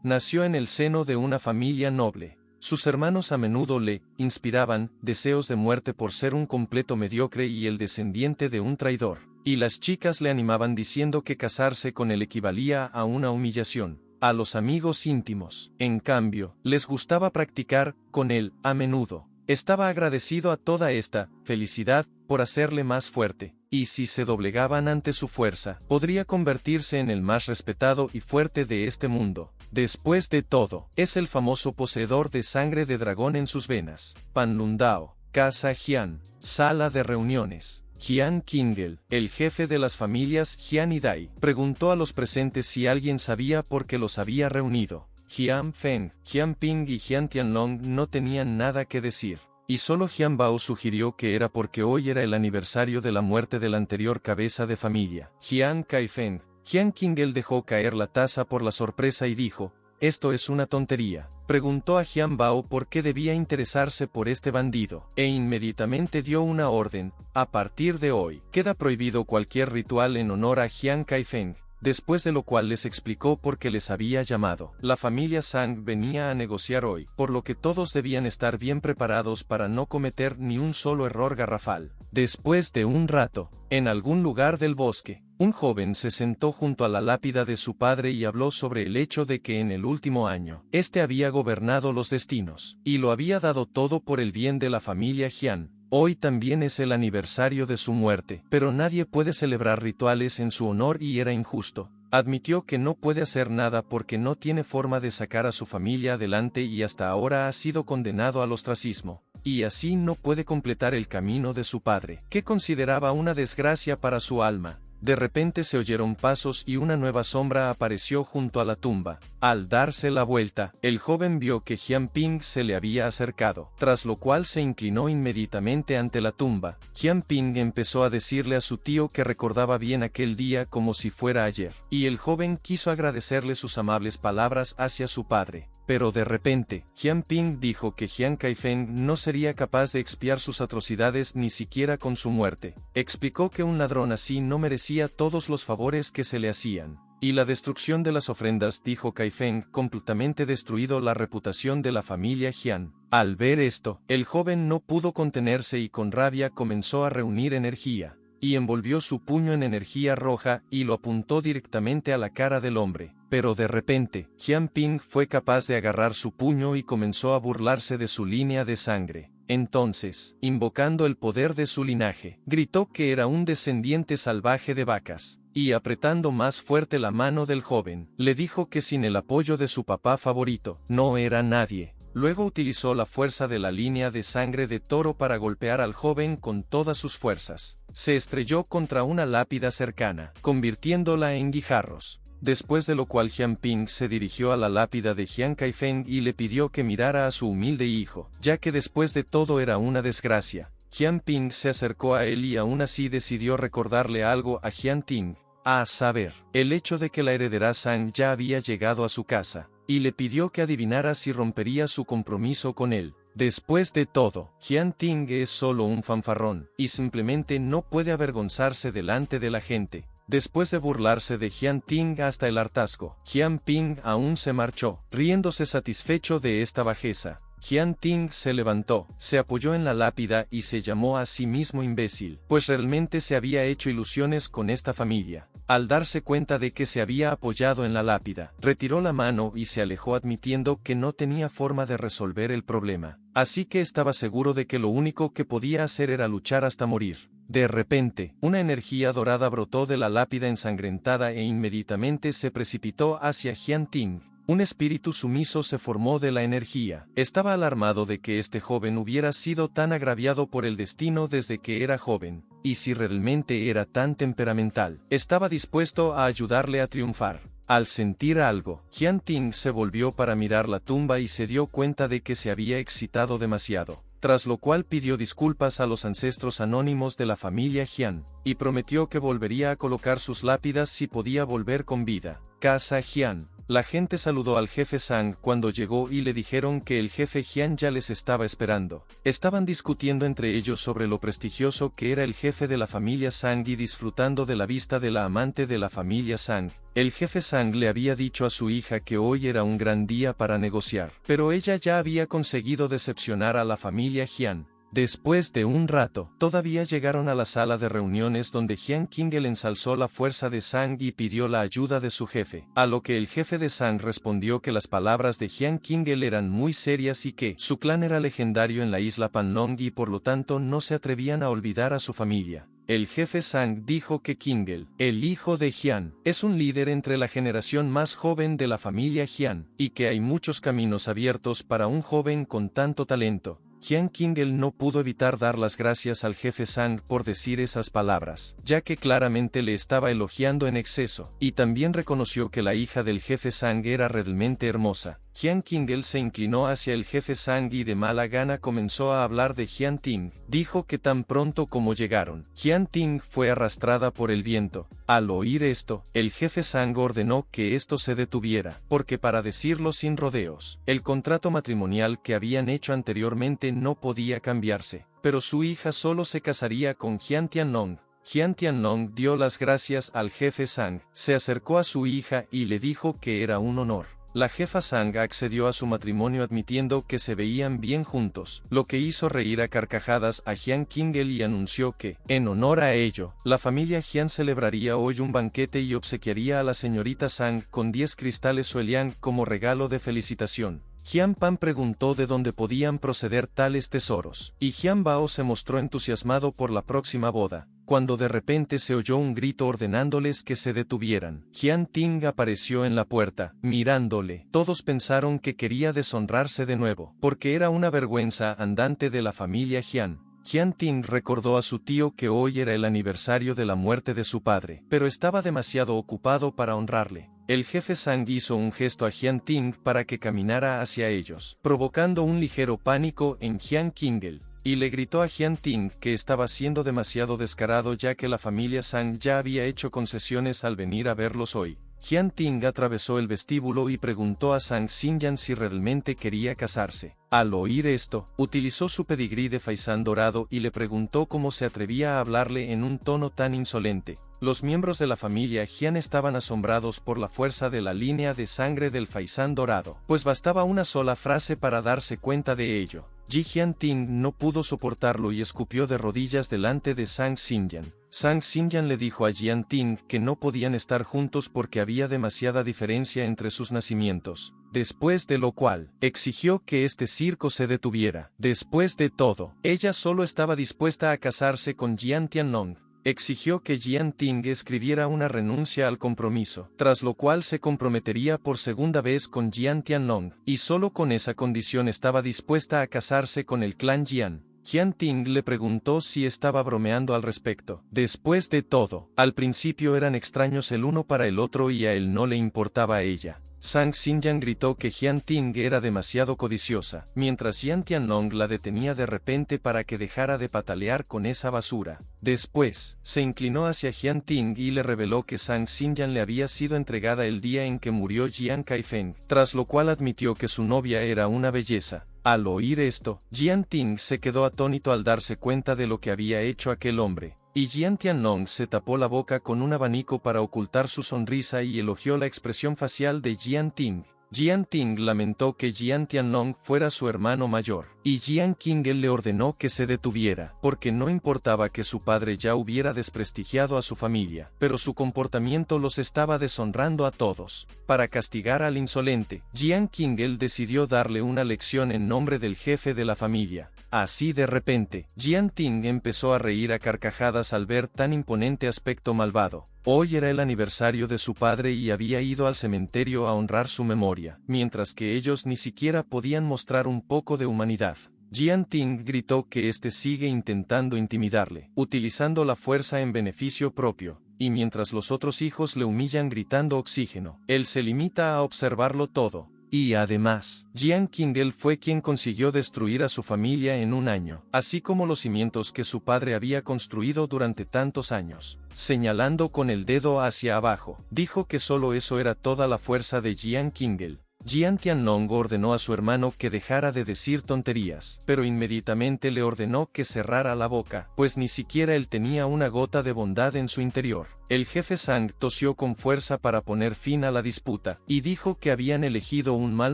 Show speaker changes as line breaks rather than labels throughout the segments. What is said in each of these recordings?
Nació en el seno de una familia noble. Sus hermanos a menudo le inspiraban deseos de muerte por ser un completo mediocre y el descendiente de un traidor, y las chicas le animaban diciendo que casarse con él equivalía a una humillación. A los amigos íntimos, en cambio, les gustaba practicar con él a menudo. Estaba agradecido a toda esta felicidad por hacerle más fuerte, y si se doblegaban ante su fuerza, podría convertirse en el más respetado y fuerte de este mundo. Después de todo, es el famoso poseedor de sangre de dragón en sus venas. Panlundao, Casa Jian, sala de reuniones. Jian Qingel, el jefe de las familias Jian y Dai, preguntó a los presentes si alguien sabía por qué los había reunido. Jian Feng, Jian Ping y Jian Tianlong no tenían nada que decir, y solo Jian Bao sugirió que era porque hoy era el aniversario de la muerte del anterior cabeza de familia. Jian Kaifeng, Jian Qingel dejó caer la taza por la sorpresa y dijo: «Esto es una tontería». Preguntó a Jian Bao por qué debía interesarse por este bandido, e inmediatamente dio una orden: «A partir de hoy, queda prohibido cualquier ritual en honor a Jian Kaifeng». Después de lo cual les explicó por qué les había llamado. La familia Zhang venía a negociar hoy, por lo que todos debían estar bien preparados para no cometer ni un solo error garrafal. Después de un rato, en algún lugar del bosque, un joven se sentó junto a la lápida de su padre y habló sobre el hecho de que en el último año, este había gobernado los destinos, y lo había dado todo por el bien de la familia Jian. Hoy también es el aniversario de su muerte, pero nadie puede celebrar rituales en su honor y era injusto. Admitió que no puede hacer nada porque no tiene forma de sacar a su familia adelante y hasta ahora ha sido condenado al ostracismo, y así no puede completar el camino de su padre, que consideraba una desgracia para su alma. De repente se oyeron pasos y una nueva sombra apareció junto a la tumba. Al darse la vuelta, el joven vio que Jian Ping se le había acercado, tras lo cual se inclinó inmediatamente ante la tumba. Jian Ping empezó a decirle a su tío que recordaba bien aquel día como si fuera ayer, y el joven quiso agradecerle sus amables palabras hacia su padre. Pero de repente, Jian Ping dijo que Jian Kaifeng no sería capaz de expiar sus atrocidades ni siquiera con su muerte. Explicó que un ladrón así no merecía todos los favores que se le hacían. Y la destrucción de las ofrendas, dijo Kaifeng, completamente destruido la reputación de la familia Jian. Al ver esto, el joven no pudo contenerse y con rabia comenzó a reunir energía, y envolvió su puño en energía roja y lo apuntó directamente a la cara del hombre. Pero de repente, Jian Ping fue capaz de agarrar su puño y comenzó a burlarse de su línea de sangre. Entonces, invocando el poder de su linaje, gritó que era un descendiente salvaje de vacas, y apretando más fuerte la mano del joven, le dijo que sin el apoyo de su papá favorito, no era nadie. Luego utilizó la fuerza de la línea de sangre de toro para golpear al joven con todas sus fuerzas. Se estrelló contra una lápida cercana, convirtiéndola en guijarros. Después de lo cual Jian Ping se dirigió a la lápida de Jian Kaifeng y le pidió que mirara a su humilde hijo, ya que después de todo era una desgracia. Jian Ping se acercó a él y aún así decidió recordarle algo a Jian Ting, a saber, el hecho de que la heredera Zhang ya había llegado a su casa, y le pidió que adivinara si rompería su compromiso con él. Después de todo, Jian Ting es solo un fanfarrón, y simplemente no puede avergonzarse delante de la gente. Después de burlarse de Jian Ting hasta el hartazgo, Jian Ping aún se marchó, riéndose satisfecho de esta bajeza. Jian Ting se levantó, se apoyó en la lápida y se llamó a sí mismo imbécil, pues realmente se había hecho ilusiones con esta familia. Al darse cuenta de que se había apoyado en la lápida, retiró la mano y se alejó admitiendo que no tenía forma de resolver el problema. Así que estaba seguro de que lo único que podía hacer era luchar hasta morir. De repente, una energía dorada brotó de la lápida ensangrentada e inmediatamente se precipitó hacia Jian Ting. Un espíritu sumiso se formó de la energía. Estaba alarmado de que este joven hubiera sido tan agraviado por el destino desde que era joven, y si realmente era tan temperamental, estaba dispuesto a ayudarle a triunfar. Al sentir algo, Jian Ting se volvió para mirar la tumba y se dio cuenta de que se había excitado demasiado, tras lo cual pidió disculpas a los ancestros anónimos de la familia Jian, y prometió que volvería a colocar sus lápidas si podía volver con vida. Casa Jian. La gente saludó al jefe Sang cuando llegó y le dijeron que el jefe Jian ya les estaba esperando. Estaban discutiendo entre ellos sobre lo prestigioso que era el jefe de la familia Sang y disfrutando de la vista de la amante de la familia Sang. El jefe Sang le había dicho a su hija que hoy era un gran día para negociar, pero ella ya había conseguido decepcionar a la familia Jian. Después de un rato, todavía llegaron a la sala de reuniones donde Jian Qingel ensalzó la fuerza de Sang y pidió la ayuda de su jefe, a lo que el jefe de Sang respondió que las palabras de Jian Qingel eran muy serias y que su clan era legendario en la isla Panlong y por lo tanto no se atrevían a olvidar a su familia. El jefe Sang dijo que Qingel, el hijo de Jian, es un líder entre la generación más joven de la familia Jian, y que hay muchos caminos abiertos para un joven con tanto talento. Jian Qingel no pudo evitar dar las gracias al jefe Sang por decir esas palabras, ya que claramente le estaba elogiando en exceso, y también reconoció que la hija del jefe Sang era realmente hermosa. Jian Qingel se inclinó hacia el jefe Sang y de mala gana comenzó a hablar de Jian Ting. Dijo que tan pronto como llegaron, Jian Ting fue arrastrada por el viento. Al oír esto, el jefe Sang ordenó que esto se detuviera, porque para decirlo sin rodeos, el contrato matrimonial que habían hecho anteriormente no podía cambiarse, pero su hija solo se casaría con Jian Tianlong. Jian Tianlong dio las gracias al jefe Sang, se acercó a su hija y le dijo que era un honor. La jefa Sang accedió a su matrimonio admitiendo que se veían bien juntos, lo que hizo reír a carcajadas a Jian Qingel y anunció que, en honor a ello, la familia Jian celebraría hoy un banquete y obsequiaría a la señorita Sang con 10 cristales Sueliang como regalo de felicitación. Jian Pan preguntó de dónde podían proceder tales tesoros, y Jian Bao se mostró entusiasmado por la próxima boda, cuando de repente se oyó un grito ordenándoles que se detuvieran. Jian Ting apareció en la puerta, mirándole. Todos pensaron que quería deshonrarse de nuevo, porque era una vergüenza andante de la familia Jian. Jian Ting recordó a su tío que hoy era el aniversario de la muerte de su padre, pero estaba demasiado ocupado para honrarle. El jefe Sang hizo un gesto a Jian Ting para que caminara hacia ellos, provocando un ligero pánico en Jian Qingel, y le gritó a Jian Ting que estaba siendo demasiado descarado ya que la familia Sang ya había hecho concesiones al venir a verlos hoy. Jian Ting atravesó el vestíbulo y preguntó a Sang Xinyan si realmente quería casarse. Al oír esto, utilizó su pedigrí de faisán dorado y le preguntó cómo se atrevía a hablarle en un tono tan insolente. Los miembros de la familia Jian estaban asombrados por la fuerza de la línea de sangre del faisán dorado, pues bastaba una sola frase para darse cuenta de ello. Jian Ting no pudo soportarlo y escupió de rodillas delante de Sang Xinyan. Sang Xinyan le dijo a Jian Ting que no podían estar juntos porque había demasiada diferencia entre sus nacimientos, después de lo cual, exigió que este circo se detuviera. Después de todo, ella solo estaba dispuesta a casarse con Jian Tianlong. Exigió que Jian Ting escribiera una renuncia al compromiso, tras lo cual se comprometería por segunda vez con Jian Tianlong, y solo con esa condición estaba dispuesta a casarse con el clan Jian. Jian Ting le preguntó si estaba bromeando al respecto. Después de todo, al principio eran extraños el uno para el otro y a él no le importaba a ella. Sang Xinyan gritó que Jian Ting era demasiado codiciosa, mientras Jian Tianlong la detenía de repente para que dejara de patalear con esa basura. Después, se inclinó hacia Jian Ting y le reveló que Sang Xinyan le había sido entregada el día en que murió Jian Kaifeng, tras lo cual admitió que su novia era una belleza. Al oír esto, Jian Ting se quedó atónito al darse cuenta de lo que había hecho aquel hombre. Y Jian Tianlong se tapó la boca con un abanico para ocultar su sonrisa y elogió la expresión facial de Jian Ting. Jian Ting lamentó que Jian Tianlong fuera su hermano mayor, y Jian Qingel le ordenó que se detuviera, porque no importaba que su padre ya hubiera desprestigiado a su familia, pero su comportamiento los estaba deshonrando a todos. Para castigar al insolente, Jian Qingel decidió darle una lección en nombre del jefe de la familia. Así de repente, Jian Ting empezó a reír a carcajadas al ver tan imponente aspecto malvado. Hoy era el aniversario de su padre y había ido al cementerio a honrar su memoria, mientras que ellos ni siquiera podían mostrar un poco de humanidad. Jian Ting gritó que este sigue intentando intimidarle, utilizando la fuerza en beneficio propio, y mientras los otros hijos le humillan gritando oxígeno, él se limita a observarlo todo. Y además, Jian Qingel fue quien consiguió destruir a su familia en un año, así como los cimientos que su padre había construido durante tantos años. Señalando con el dedo hacia abajo, dijo que solo eso era toda la fuerza de Jian Qingel. Jian Tianlong ordenó a su hermano que dejara de decir tonterías, pero inmediatamente le ordenó que cerrara la boca, pues ni siquiera él tenía una gota de bondad en su interior. El jefe Zhang tosió con fuerza para poner fin a la disputa, y dijo que habían elegido un mal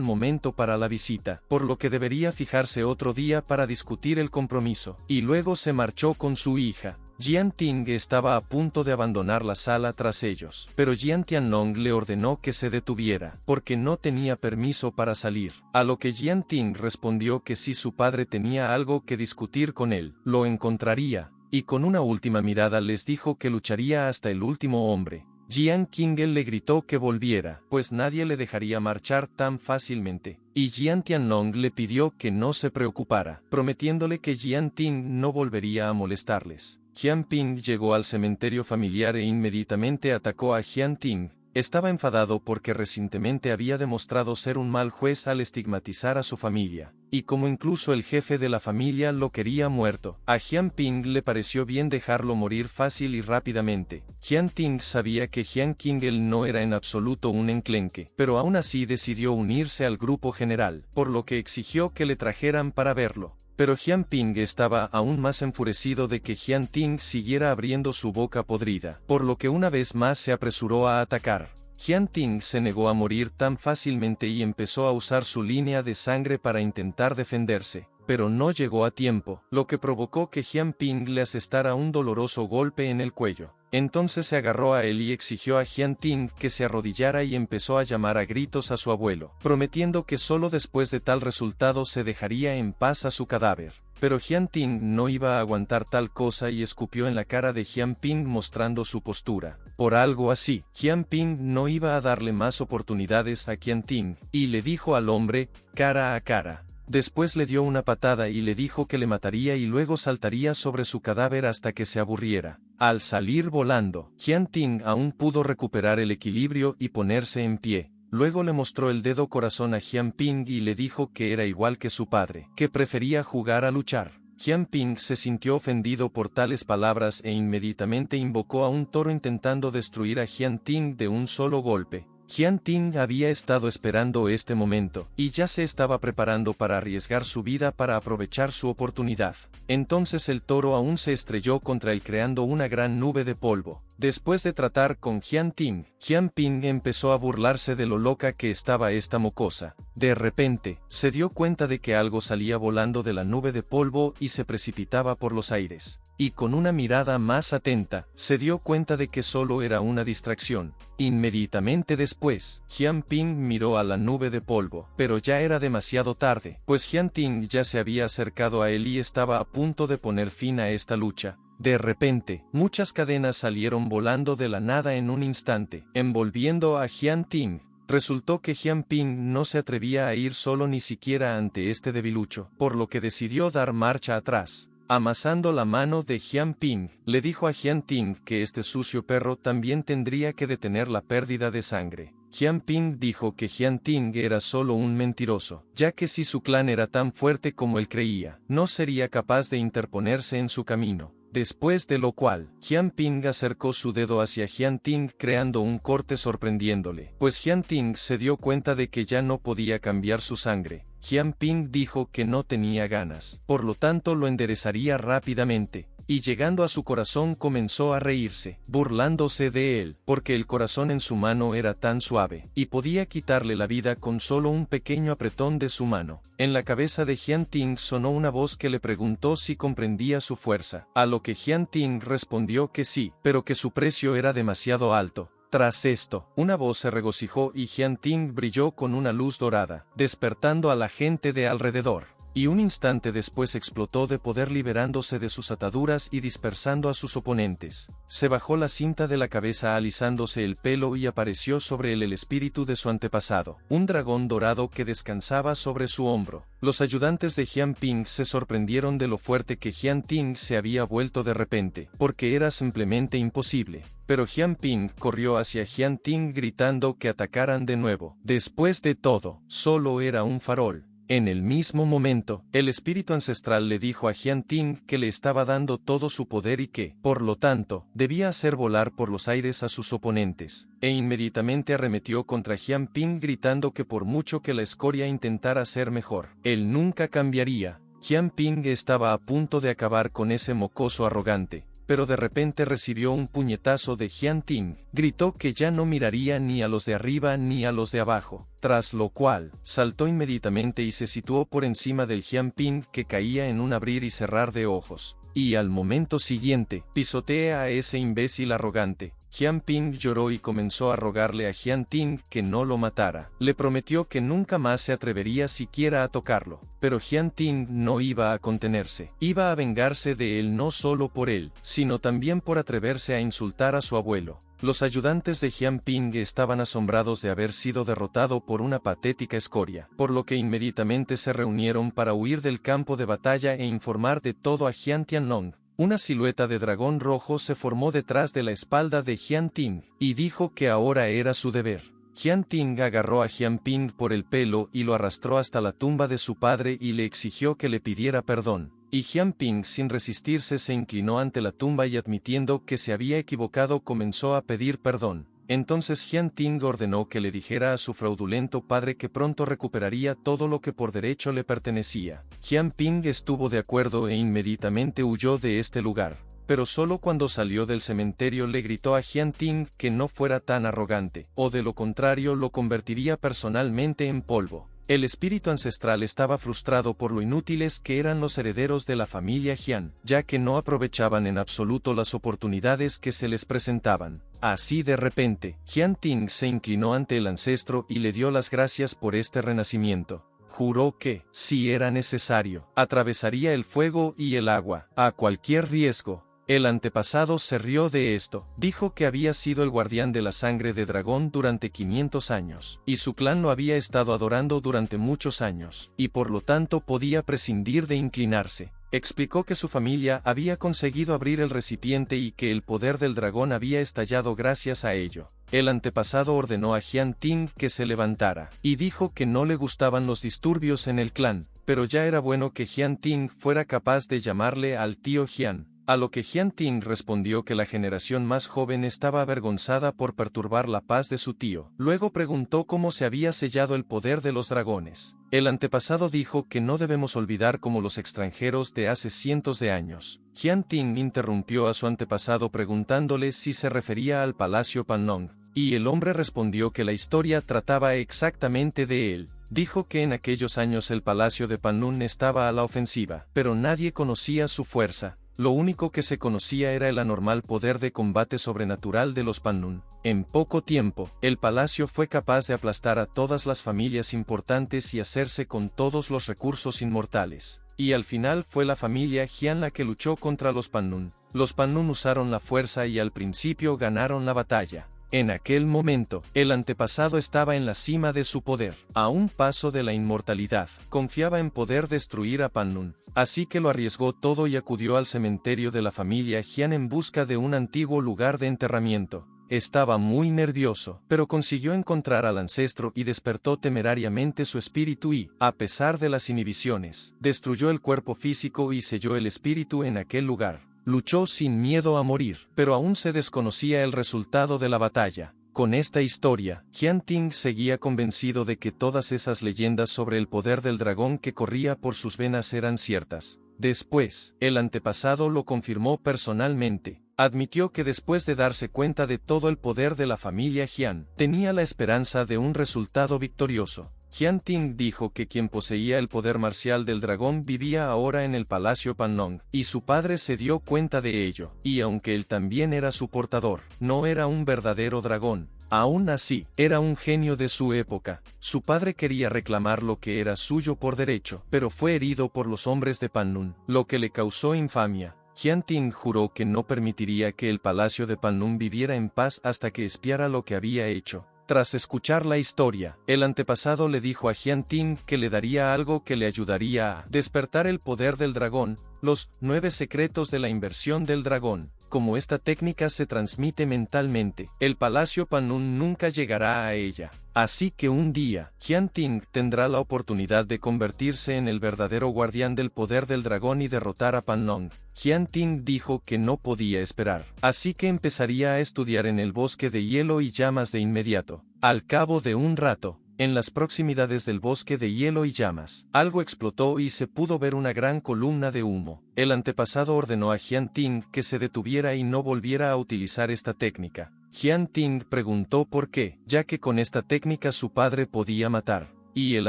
momento para la visita, por lo que debería fijarse otro día para discutir el compromiso, y luego se marchó con su hija. Jian Ting estaba a punto de abandonar la sala tras ellos, pero Jian Tianlong le ordenó que se detuviera, porque no tenía permiso para salir, a lo que Jian Ting respondió que si su padre tenía algo que discutir con él, lo encontraría, y con una última mirada les dijo que lucharía hasta el último hombre. Jian Qingel le gritó que volviera, pues nadie le dejaría marchar tan fácilmente, y Jian Tianlong le pidió que no se preocupara, prometiéndole que Jian Ting no volvería a molestarles. Jian Ping llegó al cementerio familiar e inmediatamente atacó a Jian Ting. Estaba enfadado porque recientemente había demostrado ser un mal juez al estigmatizar a su familia, y como incluso el jefe de la familia lo quería muerto, a Jian Ping le pareció bien dejarlo morir fácil y rápidamente. Jian Ting sabía que Jian Qingel no era en absoluto un enclenque, pero aún así decidió unirse al grupo general, por lo que exigió que le trajeran para verlo. Pero Jian Ping estaba aún más enfurecido de que Jian Ting siguiera abriendo su boca podrida, por lo que una vez más se apresuró a atacar. Jian Ting se negó a morir tan fácilmente y empezó a usar su línea de sangre para intentar defenderse, pero no llegó a tiempo, lo que provocó que Jian Ping le asestara un doloroso golpe en el cuello. Entonces se agarró a él y exigió a Jian Ting que se arrodillara y empezó a llamar a gritos a su abuelo, prometiendo que solo después de tal resultado se dejaría en paz a su cadáver. Pero Jian Ting no iba a aguantar tal cosa y escupió en la cara de Jian Ping mostrando su postura. Por algo así, Jian Ping no iba a darle más oportunidades a Jian Ting, y le dijo al hombre, cara a cara. Después le dio una patada y le dijo que le mataría y luego saltaría sobre su cadáver hasta que se aburriera. Al salir volando, Jian Ting aún pudo recuperar el equilibrio y ponerse en pie. Luego le mostró el dedo corazón a Jian Ping y le dijo que era igual que su padre, que prefería jugar a luchar. Jian Ping se sintió ofendido por tales palabras e inmediatamente invocó a un toro intentando destruir a Jian Ting de un solo golpe. Jian Ting había estado esperando este momento, y ya se estaba preparando para arriesgar su vida para aprovechar su oportunidad. Entonces el toro aún se estrelló contra él creando una gran nube de polvo. Después de tratar con Jian Ting, Jian Ping empezó a burlarse de lo loca que estaba esta mocosa. De repente, se dio cuenta de que algo salía volando de la nube de polvo y se precipitaba por los aires. Y con una mirada más atenta, se dio cuenta de que solo era una distracción. Inmediatamente después, Jian Ping miró a la nube de polvo, pero ya era demasiado tarde, pues Jian Ting ya se había acercado a él y estaba a punto de poner fin a esta lucha. De repente, muchas cadenas salieron volando de la nada en un instante, envolviendo a Jian Ting. Resultó que Jian Ping no se atrevía a ir solo ni siquiera ante este debilucho, por lo que decidió dar marcha atrás. Amasando la mano de Jian Ping, le dijo a Jian Ting que este sucio perro también tendría que detener la pérdida de sangre. Jian Ping dijo que Jian Ting era solo un mentiroso, ya que si su clan era tan fuerte como él creía, no sería capaz de interponerse en su camino. Después de lo cual, Jian Ping acercó su dedo hacia Jian Ting creando un corte sorprendiéndole, pues Jian Ting se dio cuenta de que ya no podía cambiar su sangre. Jian Ping dijo que no tenía ganas, por lo tanto lo enderezaría rápidamente, y llegando a su corazón comenzó a reírse, burlándose de él, porque el corazón en su mano era tan suave, y podía quitarle la vida con solo un pequeño apretón de su mano. En la cabeza de Jian Ting sonó una voz que le preguntó si comprendía su fuerza, a lo que Jian Ting respondió que sí, pero que su precio era demasiado alto. Tras esto, una voz se regocijó y Jian Ting brilló con una luz dorada, despertando a la gente de alrededor. y un instante después explotó de poder liberándose de sus ataduras y dispersando a sus oponentes. Se bajó la cinta de la cabeza alisándose el pelo y apareció sobre él el espíritu de su antepasado, un dragón dorado que descansaba sobre su hombro. Los ayudantes de Jian Ping se sorprendieron de lo fuerte que Jian Ting se había vuelto de repente, porque era simplemente imposible. Pero Jian Ping corrió hacia Jian Ting gritando que atacaran de nuevo. Después de todo, solo era un farol. En el mismo momento, el espíritu ancestral le dijo a Jian Ting que le estaba dando todo su poder y que, por lo tanto, debía hacer volar por los aires a sus oponentes, e inmediatamente arremetió contra Jian Ping gritando que por mucho que la escoria intentara ser mejor, él nunca cambiaría. Jian Ping estaba a punto de acabar con ese mocoso arrogante, pero de repente recibió un puñetazo de Jian Ting, gritó que ya no miraría ni a los de arriba ni a los de abajo, tras lo cual, saltó inmediatamente y se situó por encima del Jian Ping que caía en un abrir y cerrar de ojos, y al momento siguiente, pisotea a ese imbécil arrogante. Jian Ping lloró y comenzó a rogarle a Jian Ting que no lo matara. Le prometió que nunca más se atrevería siquiera a tocarlo, pero Jian Ting no iba a contenerse. Iba a vengarse de él no solo por él, sino también por atreverse a insultar a su abuelo. Los ayudantes de Jian Ping estaban asombrados de haber sido derrotado por una patética escoria, por lo que inmediatamente se reunieron para huir del campo de batalla e informar de todo a Jian Tianlong. Una silueta de dragón rojo se formó detrás de la espalda de Jian Ting, y dijo que ahora era su deber. Jian Ting agarró a Jian Ping por el pelo y lo arrastró hasta la tumba de su padre y le exigió que le pidiera perdón. Y Jian Ping sin resistirse se inclinó ante la tumba y admitiendo que se había equivocado comenzó a pedir perdón. Entonces Jian Ting ordenó que le dijera a su fraudulento padre que pronto recuperaría todo lo que por derecho le pertenecía. Jian Ping estuvo de acuerdo e inmediatamente huyó de este lugar, pero solo cuando salió del cementerio le gritó a Jian Ting que no fuera tan arrogante, o de lo contrario lo convertiría personalmente en polvo. El espíritu ancestral estaba frustrado por lo inútiles que eran los herederos de la familia Jian, ya que no aprovechaban en absoluto las oportunidades que se les presentaban. Así de repente, Jian Ting se inclinó ante el ancestro y le dio las gracias por este renacimiento. Juró que, si era necesario, atravesaría el fuego y el agua, a cualquier riesgo. El antepasado se rió de esto, dijo que había sido el guardián de la sangre de dragón durante 500 años, y su clan lo había estado adorando durante muchos años, y por lo tanto podía prescindir de inclinarse. Explicó que su familia había conseguido abrir el recipiente y que el poder del dragón había estallado gracias a ello. El antepasado ordenó a Jian Ting que se levantara, y dijo que no le gustaban los disturbios en el clan, pero ya era bueno que Jian Ting fuera capaz de llamarle al tío Jian. A lo que Jian Ting respondió que la generación más joven estaba avergonzada por perturbar la paz de su tío. Luego preguntó cómo se había sellado el poder de los dragones. El antepasado dijo que no debemos olvidar como los extranjeros de hace cientos de años. Jian Ting interrumpió a su antepasado preguntándole si se refería al Palacio Panlong, y el hombre respondió que la historia trataba exactamente de él. Dijo que en aquellos años el Palacio de Panlong estaba a la ofensiva, pero nadie conocía su fuerza. Lo único que se conocía era el anormal poder de combate sobrenatural de los Panlong. En poco tiempo, el palacio fue capaz de aplastar a todas las familias importantes y hacerse con todos los recursos inmortales. Y al final fue la familia Jian la que luchó contra los Panlong. Los Panlong usaron la fuerza y al principio ganaron la batalla. En aquel momento, el antepasado estaba en la cima de su poder, a un paso de la inmortalidad. Confiaba en poder destruir a Panlong, así que lo arriesgó todo y acudió al cementerio de la familia Jian en busca de un antiguo lugar de enterramiento. Estaba muy nervioso, pero consiguió encontrar al ancestro y despertó temerariamente su espíritu y, a pesar de las inhibiciones, destruyó el cuerpo físico y selló el espíritu en aquel lugar. Luchó sin miedo a morir, pero aún se desconocía el resultado de la batalla. Con esta historia, Jian Ting seguía convencido de que todas esas leyendas sobre el poder del dragón que corría por sus venas eran ciertas. Después, el antepasado lo confirmó personalmente. Admitió que después de darse cuenta de todo el poder de la familia Jian, tenía la esperanza de un resultado victorioso. Jian Ting dijo que quien poseía el poder marcial del dragón vivía ahora en el Palacio Panlong, y su padre se dio cuenta de ello, y aunque él también era su portador, no era un verdadero dragón. Aún así, era un genio de su época. Su padre quería reclamar lo que era suyo por derecho, pero fue herido por los hombres de Panlun, lo que le causó infamia. Jian Ting juró que no permitiría que el palacio de Panlun viviera en paz hasta que espiara lo que había hecho. Tras escuchar la historia, el antepasado le dijo a Jian Ting que le daría algo que le ayudaría a despertar el poder del dragón, los 9 secretos de la inversión del dragón. Como esta técnica se transmite mentalmente, el palacio Panlun nunca llegará a ella. Así que un día, Jian Ting tendrá la oportunidad de convertirse en el verdadero guardián del poder del dragón y derrotar a Panlong. Jian Ting dijo que no podía esperar, así que empezaría a estudiar en el bosque de hielo y llamas de inmediato. Al cabo de un rato, en las proximidades del bosque de hielo y llamas, algo explotó y se pudo ver una gran columna de humo. El antepasado ordenó a Jian Ting que se detuviera y no volviera a utilizar esta técnica. Jian Ting preguntó por qué, ya que con esta técnica su padre podía matar. Y el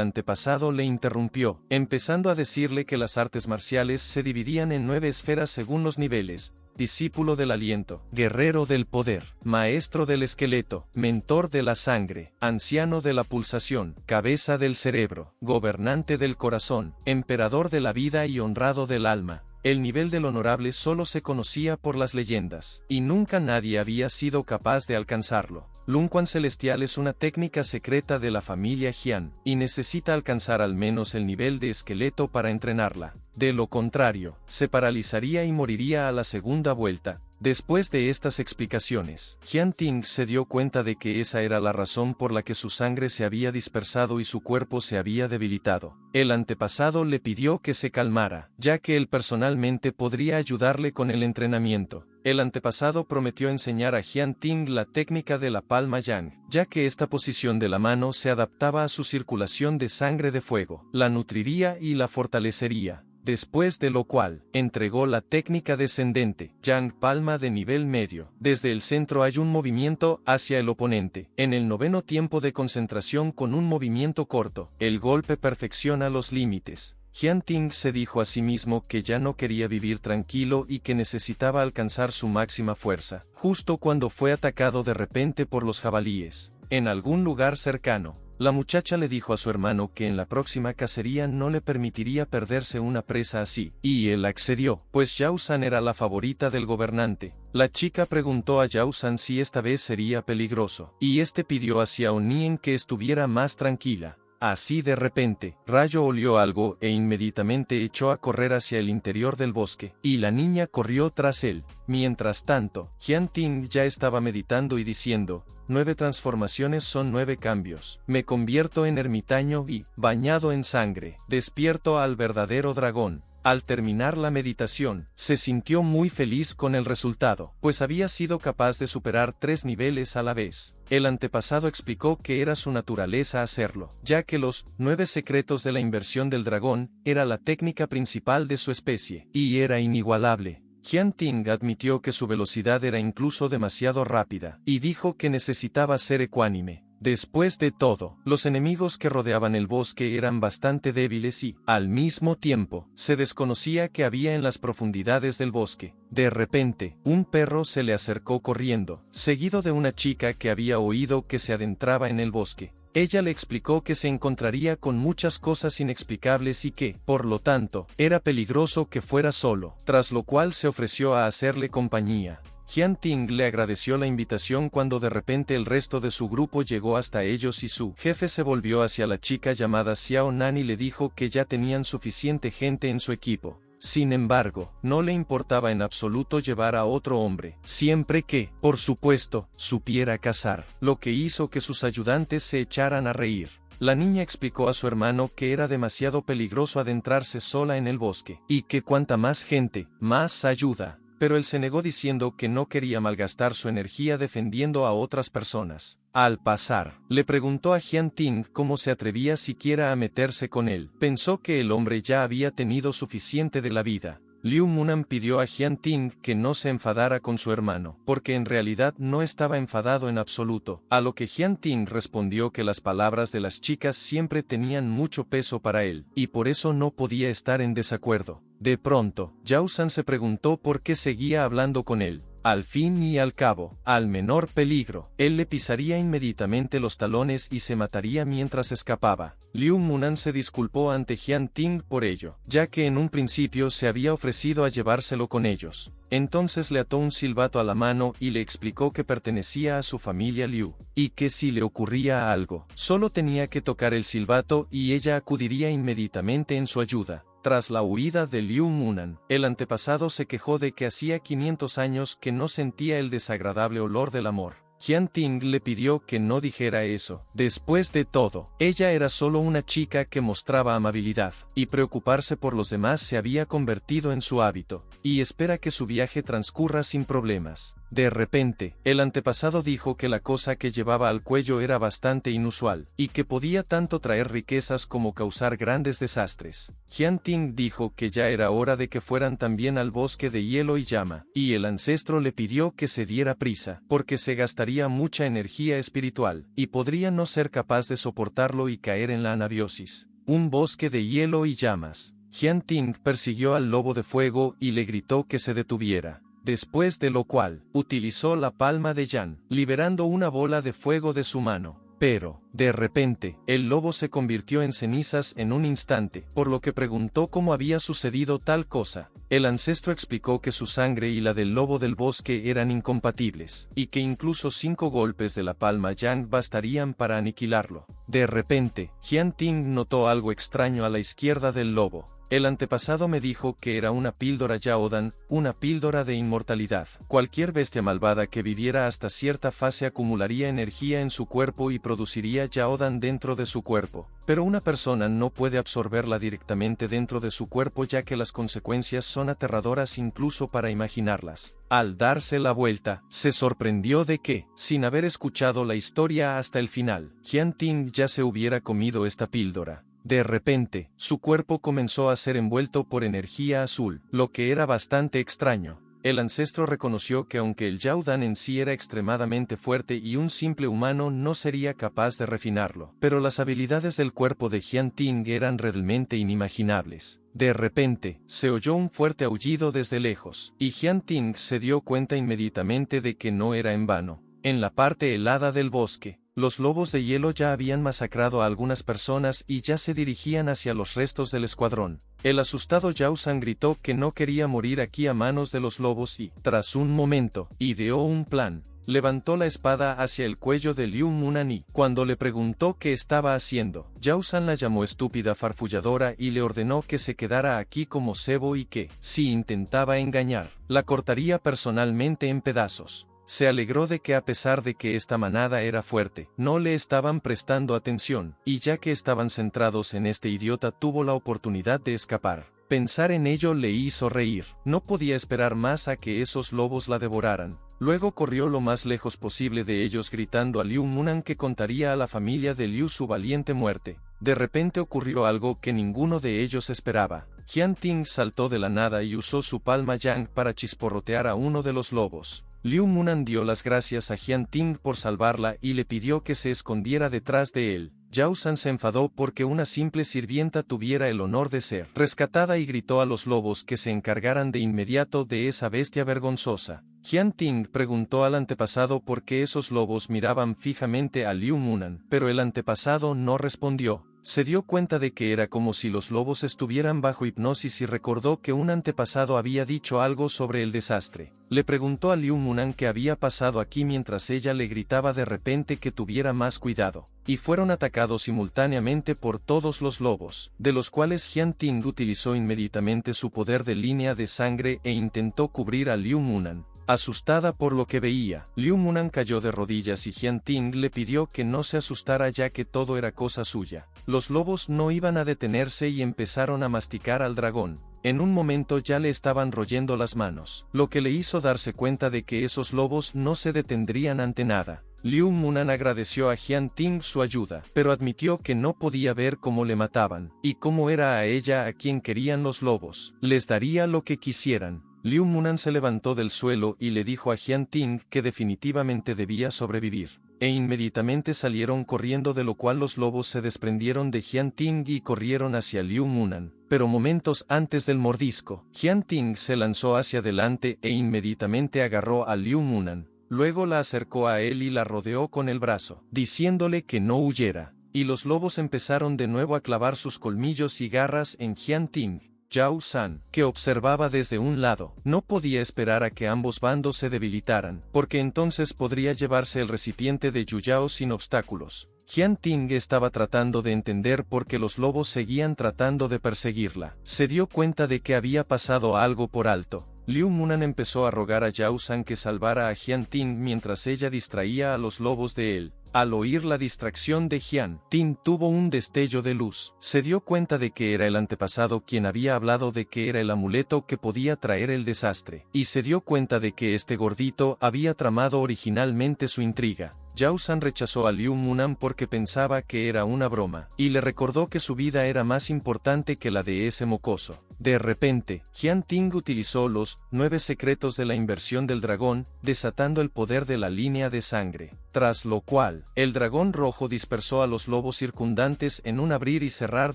antepasado le interrumpió, empezando a decirle que las artes marciales se dividían en 9 esferas según los niveles: discípulo del aliento, guerrero del poder, maestro del esqueleto, mentor de la sangre, anciano de la pulsación, cabeza del cerebro, gobernante del corazón, emperador de la vida y honrado del alma. El nivel del honorable solo se conocía por las leyendas, y nunca nadie había sido capaz de alcanzarlo. Lun Quan Celestial es una técnica secreta de la familia Jian, y necesita alcanzar al menos el nivel de esqueleto para entrenarla. De lo contrario, se paralizaría y moriría a la segunda vuelta. Después de estas explicaciones, Jian Ting se dio cuenta de que esa era la razón por la que su sangre se había dispersado y su cuerpo se había debilitado. El antepasado le pidió que se calmara, ya que él personalmente podría ayudarle con el entrenamiento. El antepasado prometió enseñar a Jian Ting la técnica de la palma yang, ya que esta posición de la mano se adaptaba a su circulación de sangre de fuego, la nutriría y la fortalecería. Después de lo cual, entregó la técnica descendente, Yang palma de nivel medio. Desde el centro hay un movimiento hacia el oponente. En el 9º tiempo de concentración con un movimiento corto, el golpe perfecciona los límites. Jian Ting se dijo a sí mismo que ya no quería vivir tranquilo y que necesitaba alcanzar su máxima fuerza, justo cuando fue atacado de repente por los jabalíes. En algún lugar cercano, la muchacha le dijo a su hermano que en la próxima cacería no le permitiría perderse una presa así, y él accedió, pues Yao San era la favorita del gobernante. La chica preguntó a Yao San si esta vez sería peligroso, y este pidió a Xiao Nien que estuviera más tranquila. Así de repente, Rayo olió algo e inmediatamente echó a correr hacia el interior del bosque, y la niña corrió tras él. Mientras tanto, Jian Ting ya estaba meditando y diciendo: 9 transformaciones son 9 cambios. Me convierto en ermitaño y, bañado en sangre, despierto al verdadero dragón. Al terminar la meditación, se sintió muy feliz con el resultado, pues había sido capaz de superar 3 niveles a la vez. El antepasado explicó que era su naturaleza hacerlo, ya que los 9 secretos de la inversión del dragón era la técnica principal de su especie, y era inigualable. Jian Ting admitió que su velocidad era incluso demasiado rápida, y dijo que necesitaba ser ecuánime. Después de todo, los enemigos que rodeaban el bosque eran bastante débiles y, al mismo tiempo, se desconocía que había en las profundidades del bosque. De repente, un perro se le acercó corriendo, seguido de una chica que había oído que se adentraba en el bosque. Ella le explicó que se encontraría con muchas cosas inexplicables y que, por lo tanto, era peligroso que fuera solo, tras lo cual se ofreció a hacerle compañía. Jian Ting le agradeció la invitación cuando de repente el resto de su grupo llegó hasta ellos y su jefe se volvió hacia la chica llamada Xiao Nan y le dijo que ya tenían suficiente gente en su equipo. Sin embargo, no le importaba en absoluto llevar a otro hombre, siempre que, por supuesto, supiera cazar, lo que hizo que sus ayudantes se echaran a reír. La niña explicó a su hermano que era demasiado peligroso adentrarse sola en el bosque, y que cuanta más gente, más ayuda. Pero él se negó diciendo que no quería malgastar su energía defendiendo a otras personas. Al pasar, le preguntó a Jian Ting cómo se atrevía siquiera a meterse con él. Pensó que el hombre ya había tenido suficiente de la vida. Liu Munan pidió a Jian Ting que no se enfadara con su hermano, porque en realidad no estaba enfadado en absoluto, a lo que Jian Ting respondió que las palabras de las chicas siempre tenían mucho peso para él, y por eso no podía estar en desacuerdo. De pronto, Yao San se preguntó por qué seguía hablando con él. Al fin y al cabo, al menor peligro, él le pisaría inmediatamente los talones y se mataría mientras escapaba. Liu Munan se disculpó ante Jian Ting por ello, ya que en un principio se había ofrecido a llevárselo con ellos. Entonces le ató un silbato a la mano y le explicó que pertenecía a su familia Liu, y que si le ocurría algo, solo tenía que tocar el silbato y ella acudiría inmediatamente en su ayuda. Tras la huida de Liu Munan, el antepasado se quejó de que hacía 500 años que no sentía el desagradable olor del amor. Jian Ting le pidió que no dijera eso. Después de todo, ella era solo una chica que mostraba amabilidad, y preocuparse por los demás se había convertido en su hábito, y espera que su viaje transcurra sin problemas. De repente, el antepasado dijo que la cosa que llevaba al cuello era bastante inusual, y que podía tanto traer riquezas como causar grandes desastres. Jian Ting dijo que ya era hora de que fueran también al bosque de hielo y llama, y el ancestro le pidió que se diera prisa, porque se gastaría mucha energía espiritual, y podría no ser capaz de soportarlo y caer en la anabiosis. Un bosque de hielo y llamas. Jian Ting persiguió al lobo de fuego y le gritó que se detuviera. Después de lo cual, utilizó la palma de Yan, liberando una bola de fuego de su mano. Pero, de repente, el lobo se convirtió en cenizas en un instante, por lo que preguntó cómo había sucedido tal cosa. El ancestro explicó que su sangre y la del lobo del bosque eran incompatibles, y que incluso 5 golpes de la palma Yang bastarían para aniquilarlo. De repente, Jian Ting notó algo extraño a la izquierda del lobo. El antepasado me dijo que era una píldora Yaodan, una píldora de inmortalidad. Cualquier bestia malvada que viviera hasta cierta fase acumularía energía en su cuerpo y produciría Yaodan dentro de su cuerpo. Pero una persona no puede absorberla directamente dentro de su cuerpo ya que las consecuencias son aterradoras incluso para imaginarlas. Al darse la vuelta, se sorprendió de que, sin haber escuchado la historia hasta el final, Jian Ting ya se hubiera comido esta píldora. De repente, su cuerpo comenzó a ser envuelto por energía azul, lo que era bastante extraño. El ancestro reconoció que aunque el Yaodan en sí era extremadamente fuerte y un simple humano no sería capaz de refinarlo, pero las habilidades del cuerpo de Jian Ting eran realmente inimaginables. De repente, se oyó un fuerte aullido desde lejos, y Jian Ting se dio cuenta inmediatamente de que no era en vano. En la parte helada del bosque, los lobos de hielo ya habían masacrado a algunas personas y ya se dirigían hacia los restos del escuadrón. El asustado Yao San gritó que no quería morir aquí a manos de los lobos y, tras un momento, ideó un plan. Levantó la espada hacia el cuello de Liu Munan y, cuando le preguntó qué estaba haciendo, Yao San la llamó estúpida farfulladora y le ordenó que se quedara aquí como cebo y que, si intentaba engañar, la cortaría personalmente en pedazos. Se alegró de que a pesar de que esta manada era fuerte, no le estaban prestando atención, y ya que estaban centrados en este idiota tuvo la oportunidad de escapar. Pensar en ello le hizo reír, no podía esperar más a que esos lobos la devoraran. Luego corrió lo más lejos posible de ellos gritando a Liu Munan que contaría a la familia de Liu su valiente muerte. De repente ocurrió algo que ninguno de ellos esperaba. Jian Ting saltó de la nada y usó su palma Yang para chisporrotear a uno de los lobos. Liu Munan dio las gracias a Jian Ting por salvarla y le pidió que se escondiera detrás de él. Yao San se enfadó porque una simple sirvienta tuviera el honor de ser rescatada y gritó a los lobos que se encargaran de inmediato de esa bestia vergonzosa. Jian Ting preguntó al antepasado por qué esos lobos miraban fijamente a Liu Munan, pero el antepasado no respondió. Se dio cuenta de que era como si los lobos estuvieran bajo hipnosis y recordó que un antepasado había dicho algo sobre el desastre. Le preguntó a Liu Munan qué había pasado aquí mientras ella le gritaba de repente que tuviera más cuidado. Y fueron atacados simultáneamente por todos los lobos, de los cuales Jian Ting utilizó inmediatamente su poder de línea de sangre e intentó cubrir a Liu Munan. Asustada por lo que veía, Liu Munan cayó de rodillas y Jian Ting le pidió que no se asustara ya que todo era cosa suya. Los lobos no iban a detenerse y empezaron a masticar al dragón. En un momento ya le estaban royendo las manos, lo que le hizo darse cuenta de que esos lobos no se detendrían ante nada. Liu Munan agradeció a Jian Ting su ayuda, pero admitió que no podía ver cómo le mataban, y cómo era a ella a quien querían los lobos. Les daría lo que quisieran. Liu Munan se levantó del suelo y le dijo a Jian Ting que definitivamente debía sobrevivir. E inmediatamente salieron corriendo de lo cual los lobos se desprendieron de Jian Ting y corrieron hacia Liu Munan. pero momentos antes del mordisco, Jian Ting se lanzó hacia adelante e inmediatamente agarró a Liu Munan. Luego la acercó a él y la rodeó con el brazo, diciéndole que no huyera. Y los lobos empezaron de nuevo a clavar sus colmillos y garras en Jian Ting. Zhao San, que observaba desde un lado, no podía esperar a que ambos bandos se debilitaran, porque entonces podría llevarse el recipiente de Yuyao sin obstáculos. Jian Ting estaba tratando de entender por qué los lobos seguían tratando de perseguirla. Se dio cuenta de que había pasado algo por alto. Liu Munan empezó a rogar a Zhao San que salvara a Jian Ting mientras ella distraía a los lobos de él. Al oír la distracción de Jian Ting tuvo un destello de luz. Se dio cuenta de que era el antepasado quien había hablado de que era el amuleto que podía traer el desastre. Y se dio cuenta de que este gordito había tramado originalmente su intriga. Zhao San rechazó a Liu Munan porque pensaba que era una broma, y le recordó que su vida era más importante que la de ese mocoso. De repente, Jian Ting utilizó los 9 secretos de la inversión del dragón, desatando el poder de la línea de sangre. Tras lo cual, el dragón rojo dispersó a los lobos circundantes en un abrir y cerrar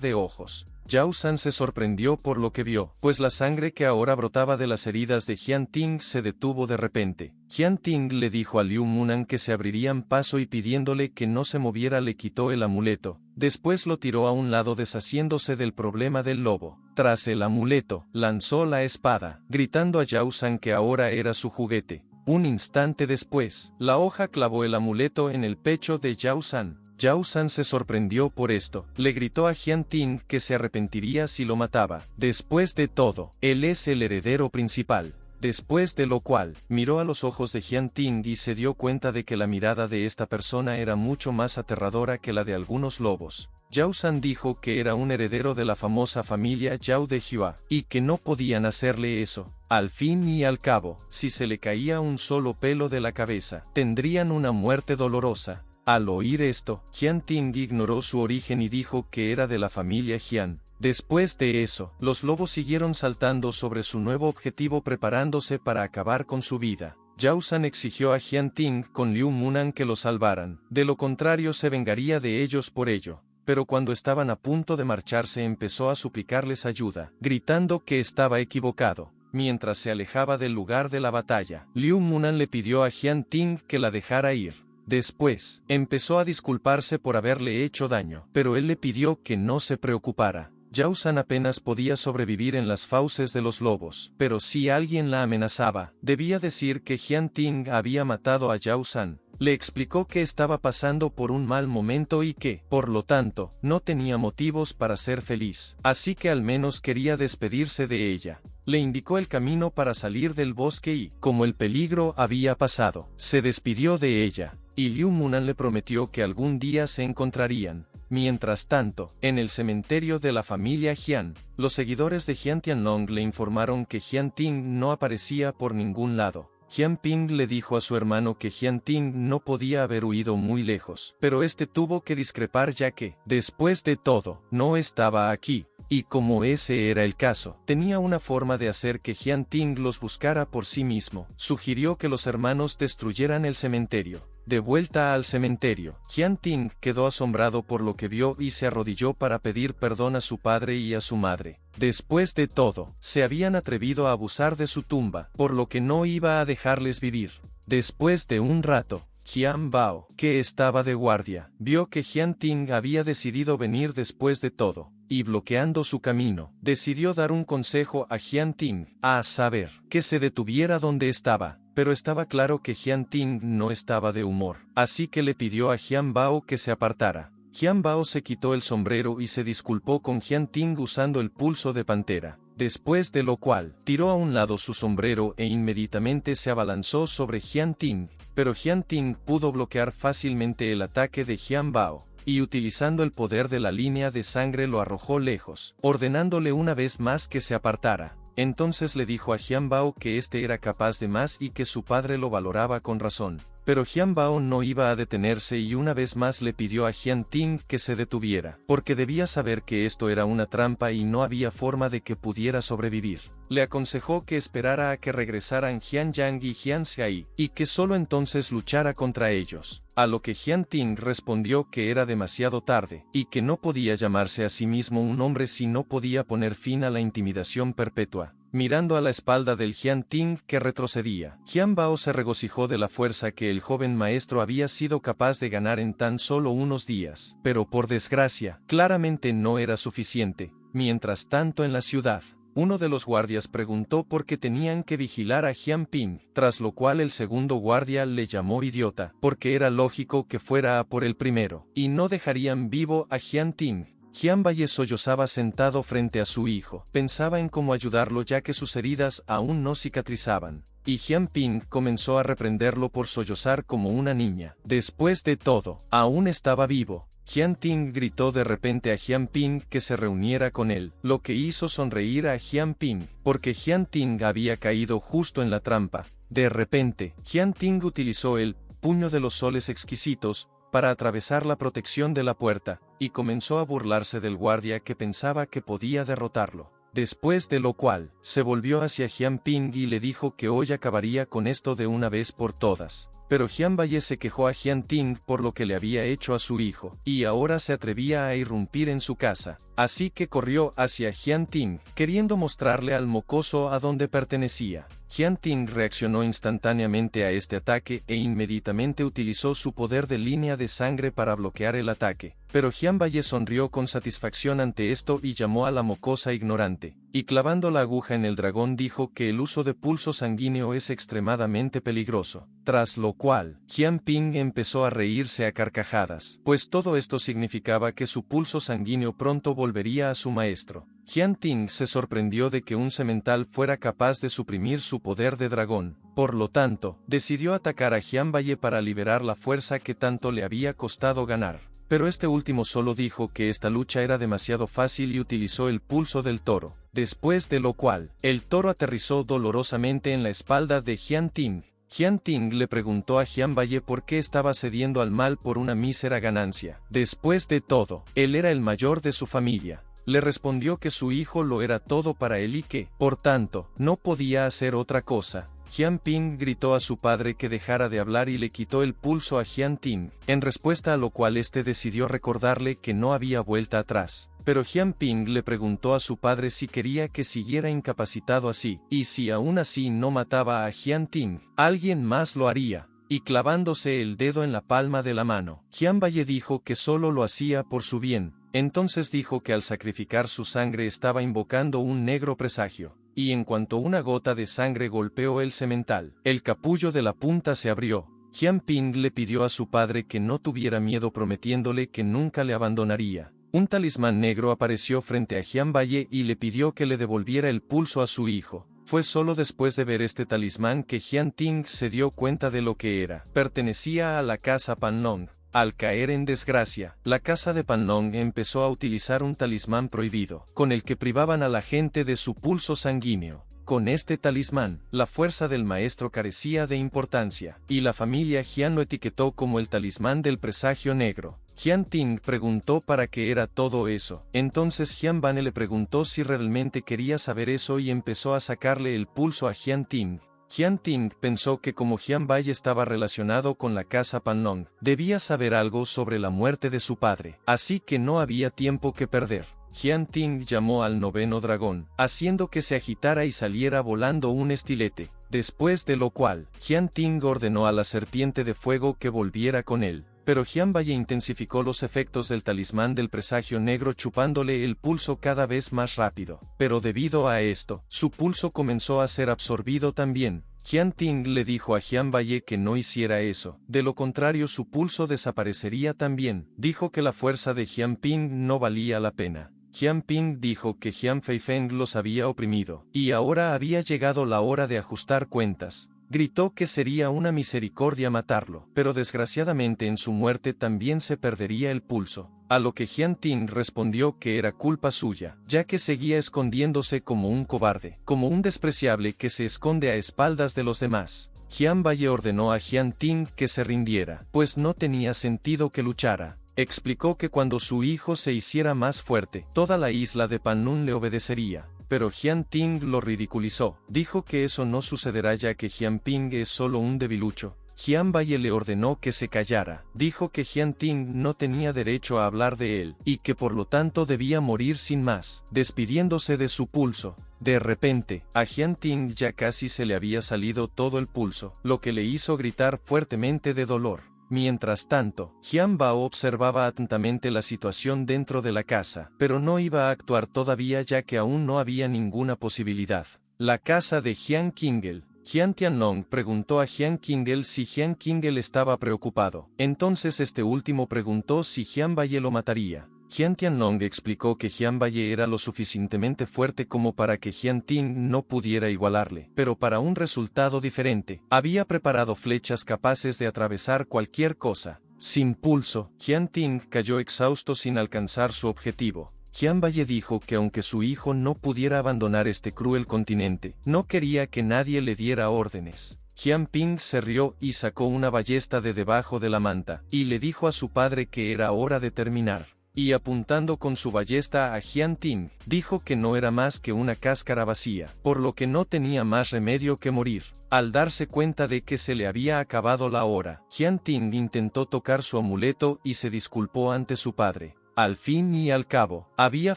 de ojos. Zhao San se sorprendió por lo que vio, pues la sangre que ahora brotaba de las heridas de Jian Ting se detuvo de repente. Jian Ting le dijo a Liu Munan que se abrirían paso y pidiéndole que no se moviera le quitó el amuleto. Después lo tiró a un lado deshaciéndose del problema del lobo. Tras el amuleto, lanzó la espada, gritando a Zhao San que ahora era su juguete. Un instante después, la hoja clavó el amuleto en el pecho de Zhao San. Zhao San se sorprendió por esto, le gritó a Jian Ting que se arrepentiría si lo mataba. Después de todo, él es el heredero principal. Después de lo cual, miró a los ojos de Jian Ting y se dio cuenta de que la mirada de esta persona era mucho más aterradora que la de algunos lobos. Zhao San dijo que era un heredero de la famosa familia Zhao de Hua, y que no podían hacerle eso. Al fin y al cabo, si se le caía un solo pelo de la cabeza, tendrían una muerte dolorosa. Al oír esto, Jian Ting ignoró su origen y dijo que era de la familia Jian. Después de eso, los lobos siguieron saltando sobre su nuevo objetivo preparándose para acabar con su vida. Zhao San exigió a Jian Ting con Liu Munan que lo salvaran, de lo contrario se vengaría de ellos por ello. Pero cuando estaban a punto de marcharse empezó a suplicarles ayuda, gritando que estaba equivocado. Mientras se alejaba del lugar de la batalla, Liu Munan le pidió a Jian Ting que la dejara ir. Después, empezó a disculparse por haberle hecho daño, pero él le pidió que no se preocupara. Zhao San apenas podía sobrevivir en las fauces de los lobos, pero si alguien la amenazaba, debía decir que Jian Ting había matado a Zhao San. Le explicó que estaba pasando por un mal momento y que, por lo tanto, no tenía motivos para ser feliz, así que al menos quería despedirse de ella. Le indicó el camino para salir del bosque y, como el peligro había pasado, se despidió de ella, y Liu Munan le prometió que algún día se encontrarían. Mientras tanto, en el cementerio de la familia Jian, los seguidores de Jian Tianlong le informaron que Jian Ting no aparecía por ningún lado. Jian Ping le dijo a su hermano que Jian Ting no podía haber huido muy lejos, pero este tuvo que discrepar ya que, después de todo, no estaba aquí. Y como ese era el caso, tenía una forma de hacer que Jian Ting los buscara por sí mismo. Sugirió que los hermanos destruyeran el cementerio. De vuelta al cementerio, Jian Ting quedó asombrado por lo que vio y se arrodilló para pedir perdón a su padre y a su madre. Después de todo, se habían atrevido a abusar de su tumba, por lo que no iba a dejarles vivir. Después de un rato, Jian Bao, que estaba de guardia, vio que Jian Ting había decidido venir después de todo, y bloqueando su camino, decidió dar un consejo a Jian Ting, a saber, que se detuviera donde estaba. Pero estaba claro que Jian Ting no estaba de humor, así que le pidió a Jian Bao que se apartara. Jian Bao se quitó el sombrero y se disculpó con Jian Ting usando el pulso de pantera, después de lo cual, tiró a un lado su sombrero e inmediatamente se abalanzó sobre Jian Ting, pero Jian Ting pudo bloquear fácilmente el ataque de Jian Bao, y utilizando el poder de la línea de sangre lo arrojó lejos, ordenándole una vez más que se apartara. Entonces le dijo a Jian Bao que este era capaz de más y que su padre lo valoraba con razón. Pero Jian Bao no iba a detenerse y una vez más le pidió a Jian Ting que se detuviera, porque debía saber que esto era una trampa y no había forma de que pudiera sobrevivir. Le aconsejó que esperara a que regresaran Jian Yang y Jian Xiai, y que solo entonces luchara contra ellos. A lo que Jian Ting respondió que era demasiado tarde, y que no podía llamarse a sí mismo un hombre si no podía poner fin a la intimidación perpetua. Mirando a la espalda del Jian Ting que retrocedía, Jian Bao se regocijó de la fuerza que el joven maestro había sido capaz de ganar en tan solo unos días. Pero por desgracia, claramente no era suficiente. Mientras tanto en la ciudad, uno de los guardias preguntó por qué tenían que vigilar a Jian Ping, tras lo cual el segundo guardia le llamó idiota, porque era lógico que fuera a por el primero, y no dejarían vivo a Jian Ting. Jian Valle sollozaba sentado frente a su hijo. Pensaba en cómo ayudarlo ya que sus heridas aún no cicatrizaban. Y Jian Ping comenzó a reprenderlo por sollozar como una niña. Después de todo, aún estaba vivo. Jian Ting gritó de repente a Jian Ping que se reuniera con él, lo que hizo sonreír a Jian Ping, porque Jian Ting había caído justo en la trampa. De repente, Jian Ting utilizó el puño de los soles exquisitos para atravesar la protección de la puerta, y comenzó a burlarse del guardia que pensaba que podía derrotarlo. Después de lo cual, se volvió hacia Jian Ping y le dijo que hoy acabaría con esto de una vez por todas. Pero Jian Valle se quejó a Jian Ting por lo que le había hecho a su hijo, y ahora se atrevía a irrumpir en su casa. Así que corrió hacia Jian Ting, queriendo mostrarle al mocoso a dónde pertenecía. Jian Ting reaccionó instantáneamente a este ataque e inmediatamente utilizó su poder de línea de sangre para bloquear el ataque. Pero Jian Valle sonrió con satisfacción ante esto y llamó a la mocosa ignorante, y clavando la aguja en el dragón dijo que el uso de pulso sanguíneo es extremadamente peligroso. Tras lo cual, Jian Ping empezó a reírse a carcajadas, pues todo esto significaba que su pulso sanguíneo pronto volvería a su maestro. Jian Ting se sorprendió de que un semental fuera capaz de suprimir su poder de dragón. Por lo tanto, decidió atacar a Jian Valle para liberar la fuerza que tanto le había costado ganar. Pero este último solo dijo que esta lucha era demasiado fácil y utilizó el pulso del toro. Después de lo cual, el toro aterrizó dolorosamente en la espalda de Jian Ting. Jian Ting le preguntó a Jian Valle por qué estaba cediendo al mal por una mísera ganancia. Después de todo, él era el mayor de su familia. Le respondió que su hijo lo era todo para él y que, por tanto, no podía hacer otra cosa. Jian Ping gritó a su padre que dejara de hablar y le quitó el pulso a Jian Ting, en respuesta a lo cual este decidió recordarle que no había vuelta atrás. Pero Jian Ping le preguntó a su padre si quería que siguiera incapacitado así, y si aún así no mataba a Jian Ting, alguien más lo haría. Y clavándose el dedo en la palma de la mano, Jian Valle dijo que solo lo hacía por su bien. Entonces dijo que al sacrificar su sangre estaba invocando un negro presagio. Y en cuanto una gota de sangre golpeó el semental, el capullo de la punta se abrió. Jian Ping le pidió a su padre que no tuviera miedo prometiéndole que nunca le abandonaría. Un talismán negro apareció frente a Jian Valle y le pidió que le devolviera el pulso a su hijo. Fue solo después de ver este talismán que Jian Ting se dio cuenta de lo que era. Pertenecía a la casa Panlong. Al caer en desgracia, la casa de Panlong empezó a utilizar un talismán prohibido, con el que privaban a la gente de su pulso sanguíneo. Con este talismán, la fuerza del maestro carecía de importancia, y la familia Jian lo etiquetó como el talismán del presagio negro. Jian Ting preguntó para qué era todo eso. Entonces Jian Bane le preguntó si realmente quería saber eso y empezó a sacarle el pulso a Jian Ting. Jian Ting pensó que como Jian Bai estaba relacionado con la casa Panlong, debía saber algo sobre la muerte de su padre, así que no había tiempo que perder. Jian Ting llamó al noveno dragón, haciendo que se agitara y saliera volando un estilete. Después de lo cual, Jian Ting ordenó a la serpiente de fuego que volviera con él. Pero Jian Valle intensificó los efectos del talismán del presagio negro chupándole el pulso cada vez más rápido. Pero debido a esto, su pulso comenzó a ser absorbido también. Jian Ting le dijo a Jian Valle que no hiciera eso, de lo contrario su pulso desaparecería también. Dijo que la fuerza de Jian Ping no valía la pena. Jian Ping dijo que Jian Feifeng los había oprimido, y ahora había llegado la hora de ajustar cuentas. Gritó que sería una misericordia matarlo, pero desgraciadamente en su muerte también se perdería el pulso, a lo que Jian Ting respondió que era culpa suya, ya que seguía escondiéndose como un cobarde, como un despreciable que se esconde a espaldas de los demás. Jianbai ordenó a Jian Ting que se rindiera, pues no tenía sentido que luchara. Explicó que cuando su hijo se hiciera más fuerte, toda la isla de Panlun le obedecería. Pero Jian Ting lo ridiculizó. Dijo que eso no sucederá ya que Jian Ping es solo un debilucho. Jianbai le ordenó que se callara. Dijo que Jian Ting no tenía derecho a hablar de él, y que por lo tanto debía morir sin más, despidiéndose de su pulso. De repente, a Jian Ting ya casi se le había salido todo el pulso, lo que le hizo gritar fuertemente de dolor. Mientras tanto, Jian Bao observaba atentamente la situación dentro de la casa, pero no iba a actuar todavía ya que aún no había ninguna posibilidad. La casa de Jian Qingel. Jian Tianlong preguntó a Jian Qingel si Jian Qingel estaba preocupado. Entonces este último preguntó si Jianbai lo mataría. Jian Tianlong explicó que Jianbai era lo suficientemente fuerte como para que Jian Ting no pudiera igualarle, pero para un resultado diferente. Había preparado flechas capaces de atravesar cualquier cosa. Sin pulso, Jian Ting cayó exhausto sin alcanzar su objetivo. Jianbai dijo que aunque su hijo no pudiera abandonar este cruel continente, no quería que nadie le diera órdenes. Jian Ping se rió y sacó una ballesta de debajo de la manta, y le dijo a su padre que era hora de terminar. Y apuntando con su ballesta a Jian Ting, dijo que no era más que una cáscara vacía, por lo que no tenía más remedio que morir. Al darse cuenta de que se le había acabado la hora, Jian Ting intentó tocar su amuleto y se disculpó ante su padre. Al fin y al cabo, había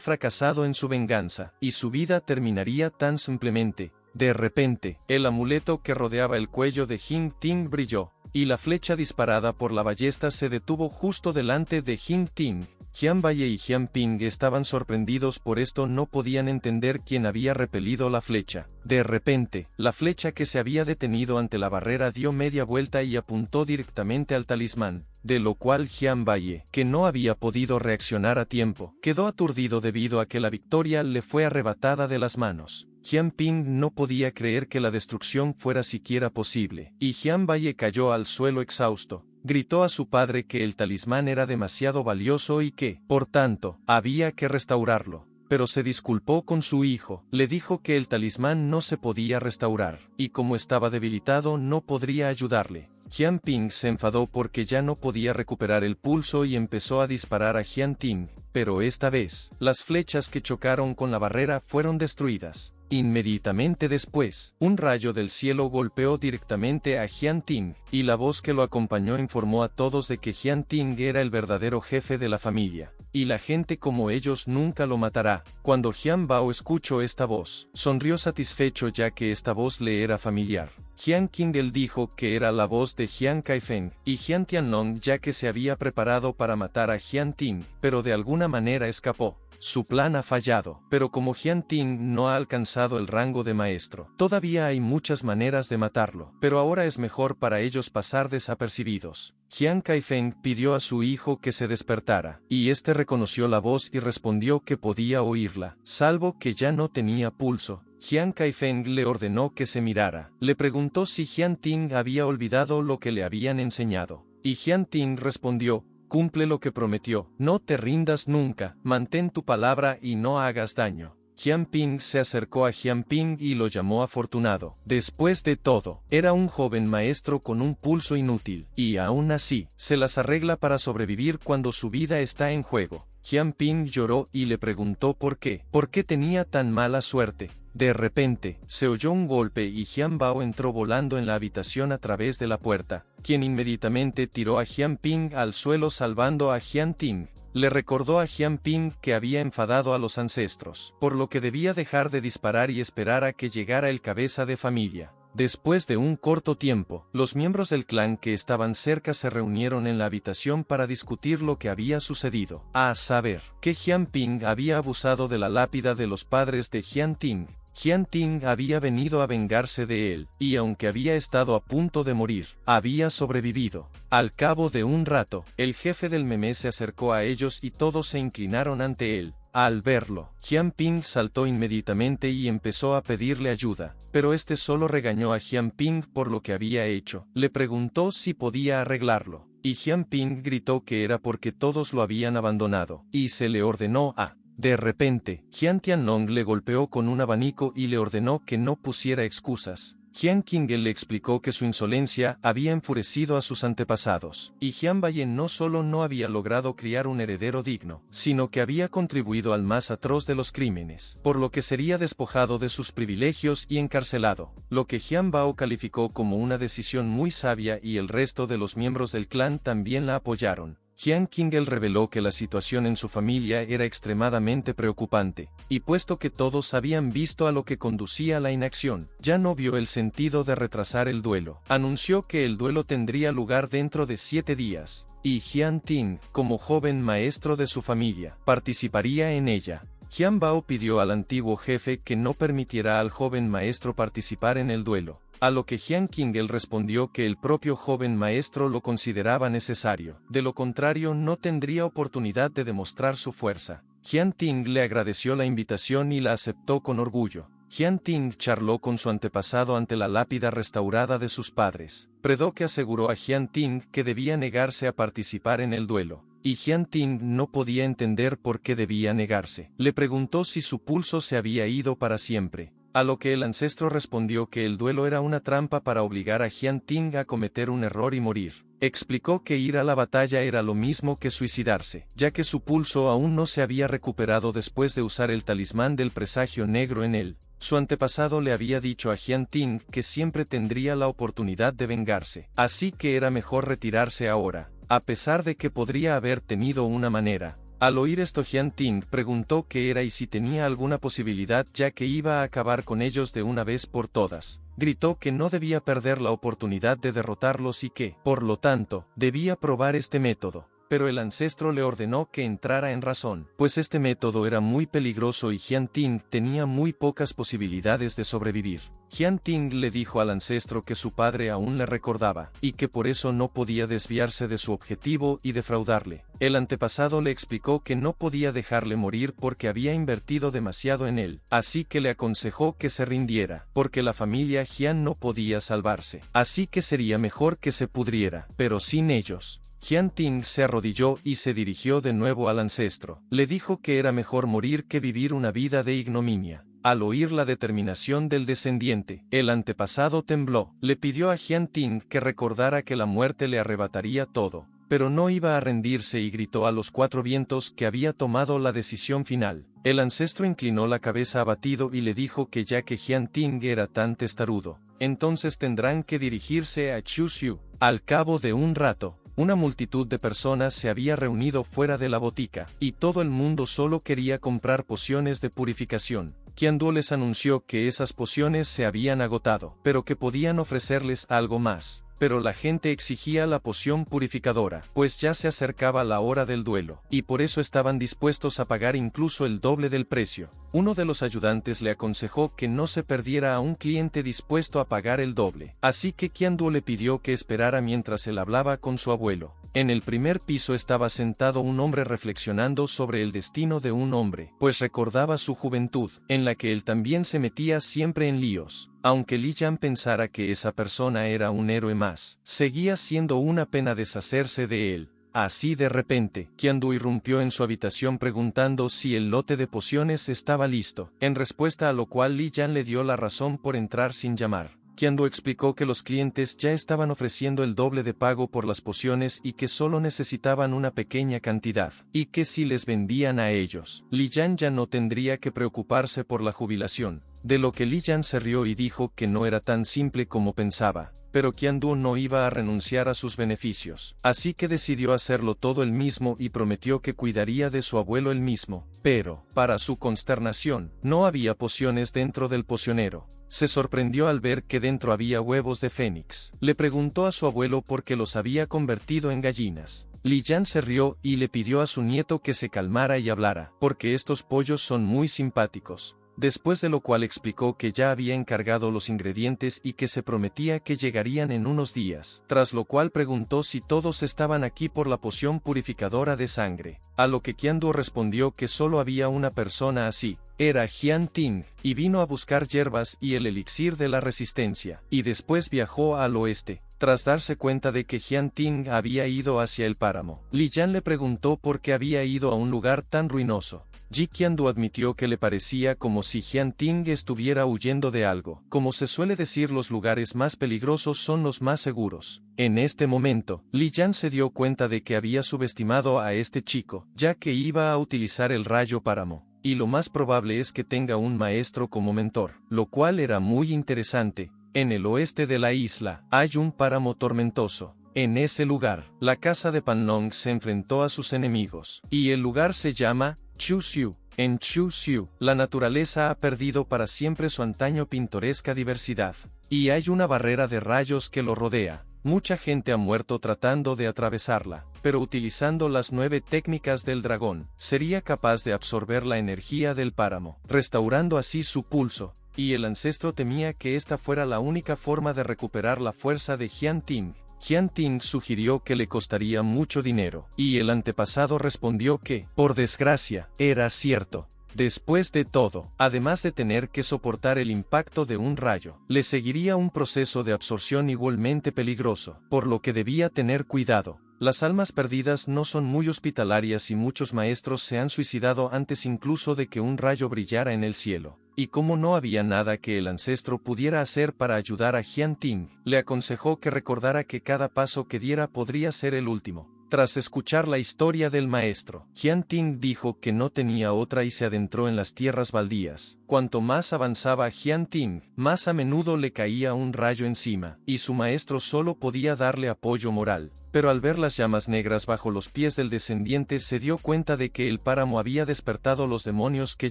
fracasado en su venganza, y su vida terminaría tan simplemente. De repente, el amuleto que rodeaba el cuello de Jian Ting brilló, y la flecha disparada por la ballesta se detuvo justo delante de Jian Ting. Jianbai y Jian Ping estaban sorprendidos por esto, no podían entender quién había repelido la flecha. De repente, la flecha que se había detenido ante la barrera dio media vuelta y apuntó directamente al talismán, de lo cual Jianbai, que no había podido reaccionar a tiempo, quedó aturdido debido a que la victoria le fue arrebatada de las manos. Jian Ping no podía creer que la destrucción fuera siquiera posible, y Jianbai cayó al suelo exhausto. Gritó a su padre que el talismán era demasiado valioso y que, por tanto, había que restaurarlo. Pero se disculpó con su hijo, le dijo que el talismán no se podía restaurar, y como estaba debilitado no podría ayudarle. Jian Ping se enfadó porque ya no podía recuperar el pulso y empezó a disparar a Jian Ting, pero esta vez, las flechas que chocaron con la barrera fueron destruidas. Inmediatamente después, un rayo del cielo golpeó directamente a Jian Ting, y la voz que lo acompañó informó a todos de que Jian Ting era el verdadero jefe de la familia, y la gente como ellos nunca lo matará. Cuando Jian Bao escuchó esta voz, sonrió satisfecho ya que esta voz le era familiar. Jian Qingel dijo que era la voz de Jian Kaifeng y Jian Tianlong ya que se había preparado para matar a Jian Ting, pero de alguna manera escapó. Su plan ha fallado, pero como Jian Ting no ha alcanzado el rango de maestro, todavía hay muchas maneras de matarlo, pero ahora es mejor para ellos pasar desapercibidos. Jian Kaifeng pidió a su hijo que se despertara, y este reconoció la voz y respondió que podía oírla, salvo que ya no tenía pulso. Jian Kaifeng le ordenó que se mirara. Le preguntó si Jian Ting había olvidado lo que le habían enseñado, y Jian Ting respondió: cumple lo que prometió, no te rindas nunca, mantén tu palabra y no hagas daño. Jian Ping se acercó a Jian Ping y lo llamó afortunado. Después de todo, era un joven maestro con un pulso inútil, y aún así, se las arregla para sobrevivir cuando su vida está en juego. Jian Ping lloró y le preguntó por qué tenía tan mala suerte. De repente, se oyó un golpe y Jian Bao entró volando en la habitación a través de la puerta, quien inmediatamente tiró a Jian Ping al suelo salvando a Jian Ting. Le recordó a Jian Ping que había enfadado a los ancestros, por lo que debía dejar de disparar y esperar a que llegara el cabeza de familia. Después de un corto tiempo, los miembros del clan que estaban cerca se reunieron en la habitación para discutir lo que había sucedido, a saber, que Jian Ping había abusado de la lápida de los padres de Jian Ting. Jian Ting había venido a vengarse de él, y aunque había estado a punto de morir, había sobrevivido. Al cabo de un rato, el jefe del meme se acercó a ellos y todos se inclinaron ante él. Al verlo, Jian Ping saltó inmediatamente y empezó a pedirle ayuda, pero este solo regañó a Jian Ping por lo que había hecho. Le preguntó si podía arreglarlo, y Jian Ping gritó que era porque todos lo habían abandonado, y se le ordenó a... De repente, Jian Tianlong le golpeó con un abanico y le ordenó que no pusiera excusas. Jian Qinghe le explicó que su insolencia había enfurecido a sus antepasados, y Jian Baye no solo no había logrado criar un heredero digno, sino que había contribuido al más atroz de los crímenes, por lo que sería despojado de sus privilegios y encarcelado, lo que Jian Bao calificó como una decisión muy sabia y el resto de los miembros del clan también la apoyaron. Jian Qinghe reveló que la situación en su familia era extremadamente preocupante, y puesto que todos habían visto a lo que conducía la inacción, ya no vio el sentido de retrasar el duelo. Anunció que el duelo tendría lugar dentro de 7 días, y Jian Ting, como joven maestro de su familia, participaría en ella. Jian Bao pidió al antiguo jefe que no permitiera al joven maestro participar en el duelo, a lo que Jian Qinghe respondió que el propio joven maestro lo consideraba necesario, de lo contrario no tendría oportunidad de demostrar su fuerza. Jian Ting le agradeció la invitación y la aceptó con orgullo. Jian Ting charló con su antepasado ante la lápida restaurada de sus padres. Predoque aseguró a Jian Ting que debía negarse a participar en el duelo, y Jian Ting no podía entender por qué debía negarse. Le preguntó si su pulso se había ido para siempre, a lo que el ancestro respondió que el duelo era una trampa para obligar a Jian Ting a cometer un error y morir. Explicó que ir a la batalla era lo mismo que suicidarse, ya que su pulso aún no se había recuperado después de usar el talismán del presagio negro en él. Su antepasado le había dicho a Jian Ting que siempre tendría la oportunidad de vengarse, así que era mejor retirarse ahora, a pesar de que podría haber tenido una manera. Al oír esto Jian Ting preguntó qué era y si tenía alguna posibilidad ya que iba a acabar con ellos de una vez por todas. Gritó que no debía perder la oportunidad de derrotarlos y que, por lo tanto, debía probar este método. Pero el ancestro le ordenó que entrara en razón, pues este método era muy peligroso y Jian Ting tenía muy pocas posibilidades de sobrevivir. Jian Ting le dijo al ancestro que su padre aún le recordaba, y que por eso no podía desviarse de su objetivo y defraudarle. El antepasado le explicó que no podía dejarle morir porque había invertido demasiado en él, así que le aconsejó que se rindiera, porque la familia Jian no podía salvarse, así que sería mejor que se pudriera, pero sin ellos. Jian Ting se arrodilló y se dirigió de nuevo al ancestro. Le dijo que era mejor morir que vivir una vida de ignominia. Al oír la determinación del descendiente, el antepasado tembló. Le pidió a Jian Ting que recordara que la muerte le arrebataría todo, pero no iba a rendirse y gritó a los 4 vientos que había tomado la decisión final. El ancestro inclinó la cabeza abatido y le dijo que ya que Jian Ting era tan testarudo, entonces tendrán que dirigirse a Chuxiu. Al cabo de un rato, una multitud de personas se había reunido fuera de la botica, y todo el mundo solo quería comprar pociones de purificación. Qianduo les anunció que esas pociones se habían agotado, pero que podían ofrecerles algo más. Pero la gente exigía la poción purificadora, pues ya se acercaba la hora del duelo, y por eso estaban dispuestos a pagar incluso el doble del precio. Uno de los ayudantes le aconsejó que no se perdiera a un cliente dispuesto a pagar el doble, así que Qianduo le pidió que esperara mientras él hablaba con su abuelo. En el primer piso estaba sentado un hombre reflexionando sobre el destino de un hombre, pues recordaba su juventud, en la que él también se metía siempre en líos. Aunque Li Yan pensara que esa persona era un héroe más, seguía siendo una pena deshacerse de él. Así de repente, Qianduo irrumpió en su habitación preguntando si el lote de pociones estaba listo, en respuesta a lo cual Li Yan le dio la razón por entrar sin llamar. Qianduo explicó que los clientes ya estaban ofreciendo el doble de pago por las pociones y que solo necesitaban una pequeña cantidad, y que si les vendían a ellos, Li Yan ya no tendría que preocuparse por la jubilación. De lo que Li Yan se rió y dijo que no era tan simple como pensaba, pero Qianduo no iba a renunciar a sus beneficios, así que decidió hacerlo todo él mismo y prometió que cuidaría de su abuelo él mismo. Pero, para su consternación, no había pociones dentro del pocionero. Se sorprendió al ver que dentro había huevos de fénix. Le preguntó a su abuelo por qué los había convertido en gallinas. Li Yan se rió y le pidió a su nieto que se calmara y hablara, porque estos pollos son muy simpáticos. Después de lo cual explicó que ya había encargado los ingredientes y que se prometía que llegarían en unos días, tras lo cual preguntó si todos estaban aquí por la poción purificadora de sangre, a lo que Qianduo respondió que solo había una persona así. Era Jian Ting, y vino a buscar hierbas y el elixir de la resistencia, y después viajó al oeste. tras darse cuenta de que Jian Ting había ido hacia el páramo. Li Yan le preguntó por qué había ido a un lugar tan ruinoso. Ji Qiandu admitió que le parecía como si Jian Ting estuviera huyendo de algo. Como se suele decir, los lugares más peligrosos son los más seguros. En este momento, Li Yan se dio cuenta de que había subestimado a este chico, ya que iba a utilizar el rayo páramo. Y lo más probable es que tenga un maestro como mentor, lo cual era muy interesante. En el oeste de la isla, hay un páramo tormentoso. En ese lugar, la casa de Panlong se enfrentó a sus enemigos, y el lugar se llama Chuxiu. En Chuxiu, la naturaleza ha perdido para siempre su antaño pintoresca diversidad, y hay una barrera de rayos que lo rodea. Mucha gente ha muerto tratando de atravesarla, pero utilizando las 9 técnicas del dragón, sería capaz de absorber la energía del páramo, restaurando así su pulso, y el ancestro temía que esta fuera la única forma de recuperar la fuerza de Jian Ting. Jian Ting sugirió que le costaría mucho dinero, y el antepasado respondió que, por desgracia, era cierto. Después de todo, además de tener que soportar el impacto de un rayo, le seguiría un proceso de absorción igualmente peligroso, por lo que debía tener cuidado. Las almas perdidas no son muy hospitalarias y muchos maestros se han suicidado antes incluso de que un rayo brillara en el cielo. Y como no había nada que el ancestro pudiera hacer para ayudar a Jian Ting, le aconsejó que recordara que cada paso que diera podría ser el último. Tras escuchar la historia del maestro, Jian Ting dijo que no tenía otra y se adentró en las tierras baldías. Cuanto más avanzaba Jian Ting, más a menudo le caía un rayo encima, y su maestro solo podía darle apoyo moral. Pero al ver las llamas negras bajo los pies del descendiente se dio cuenta de que el páramo había despertado los demonios que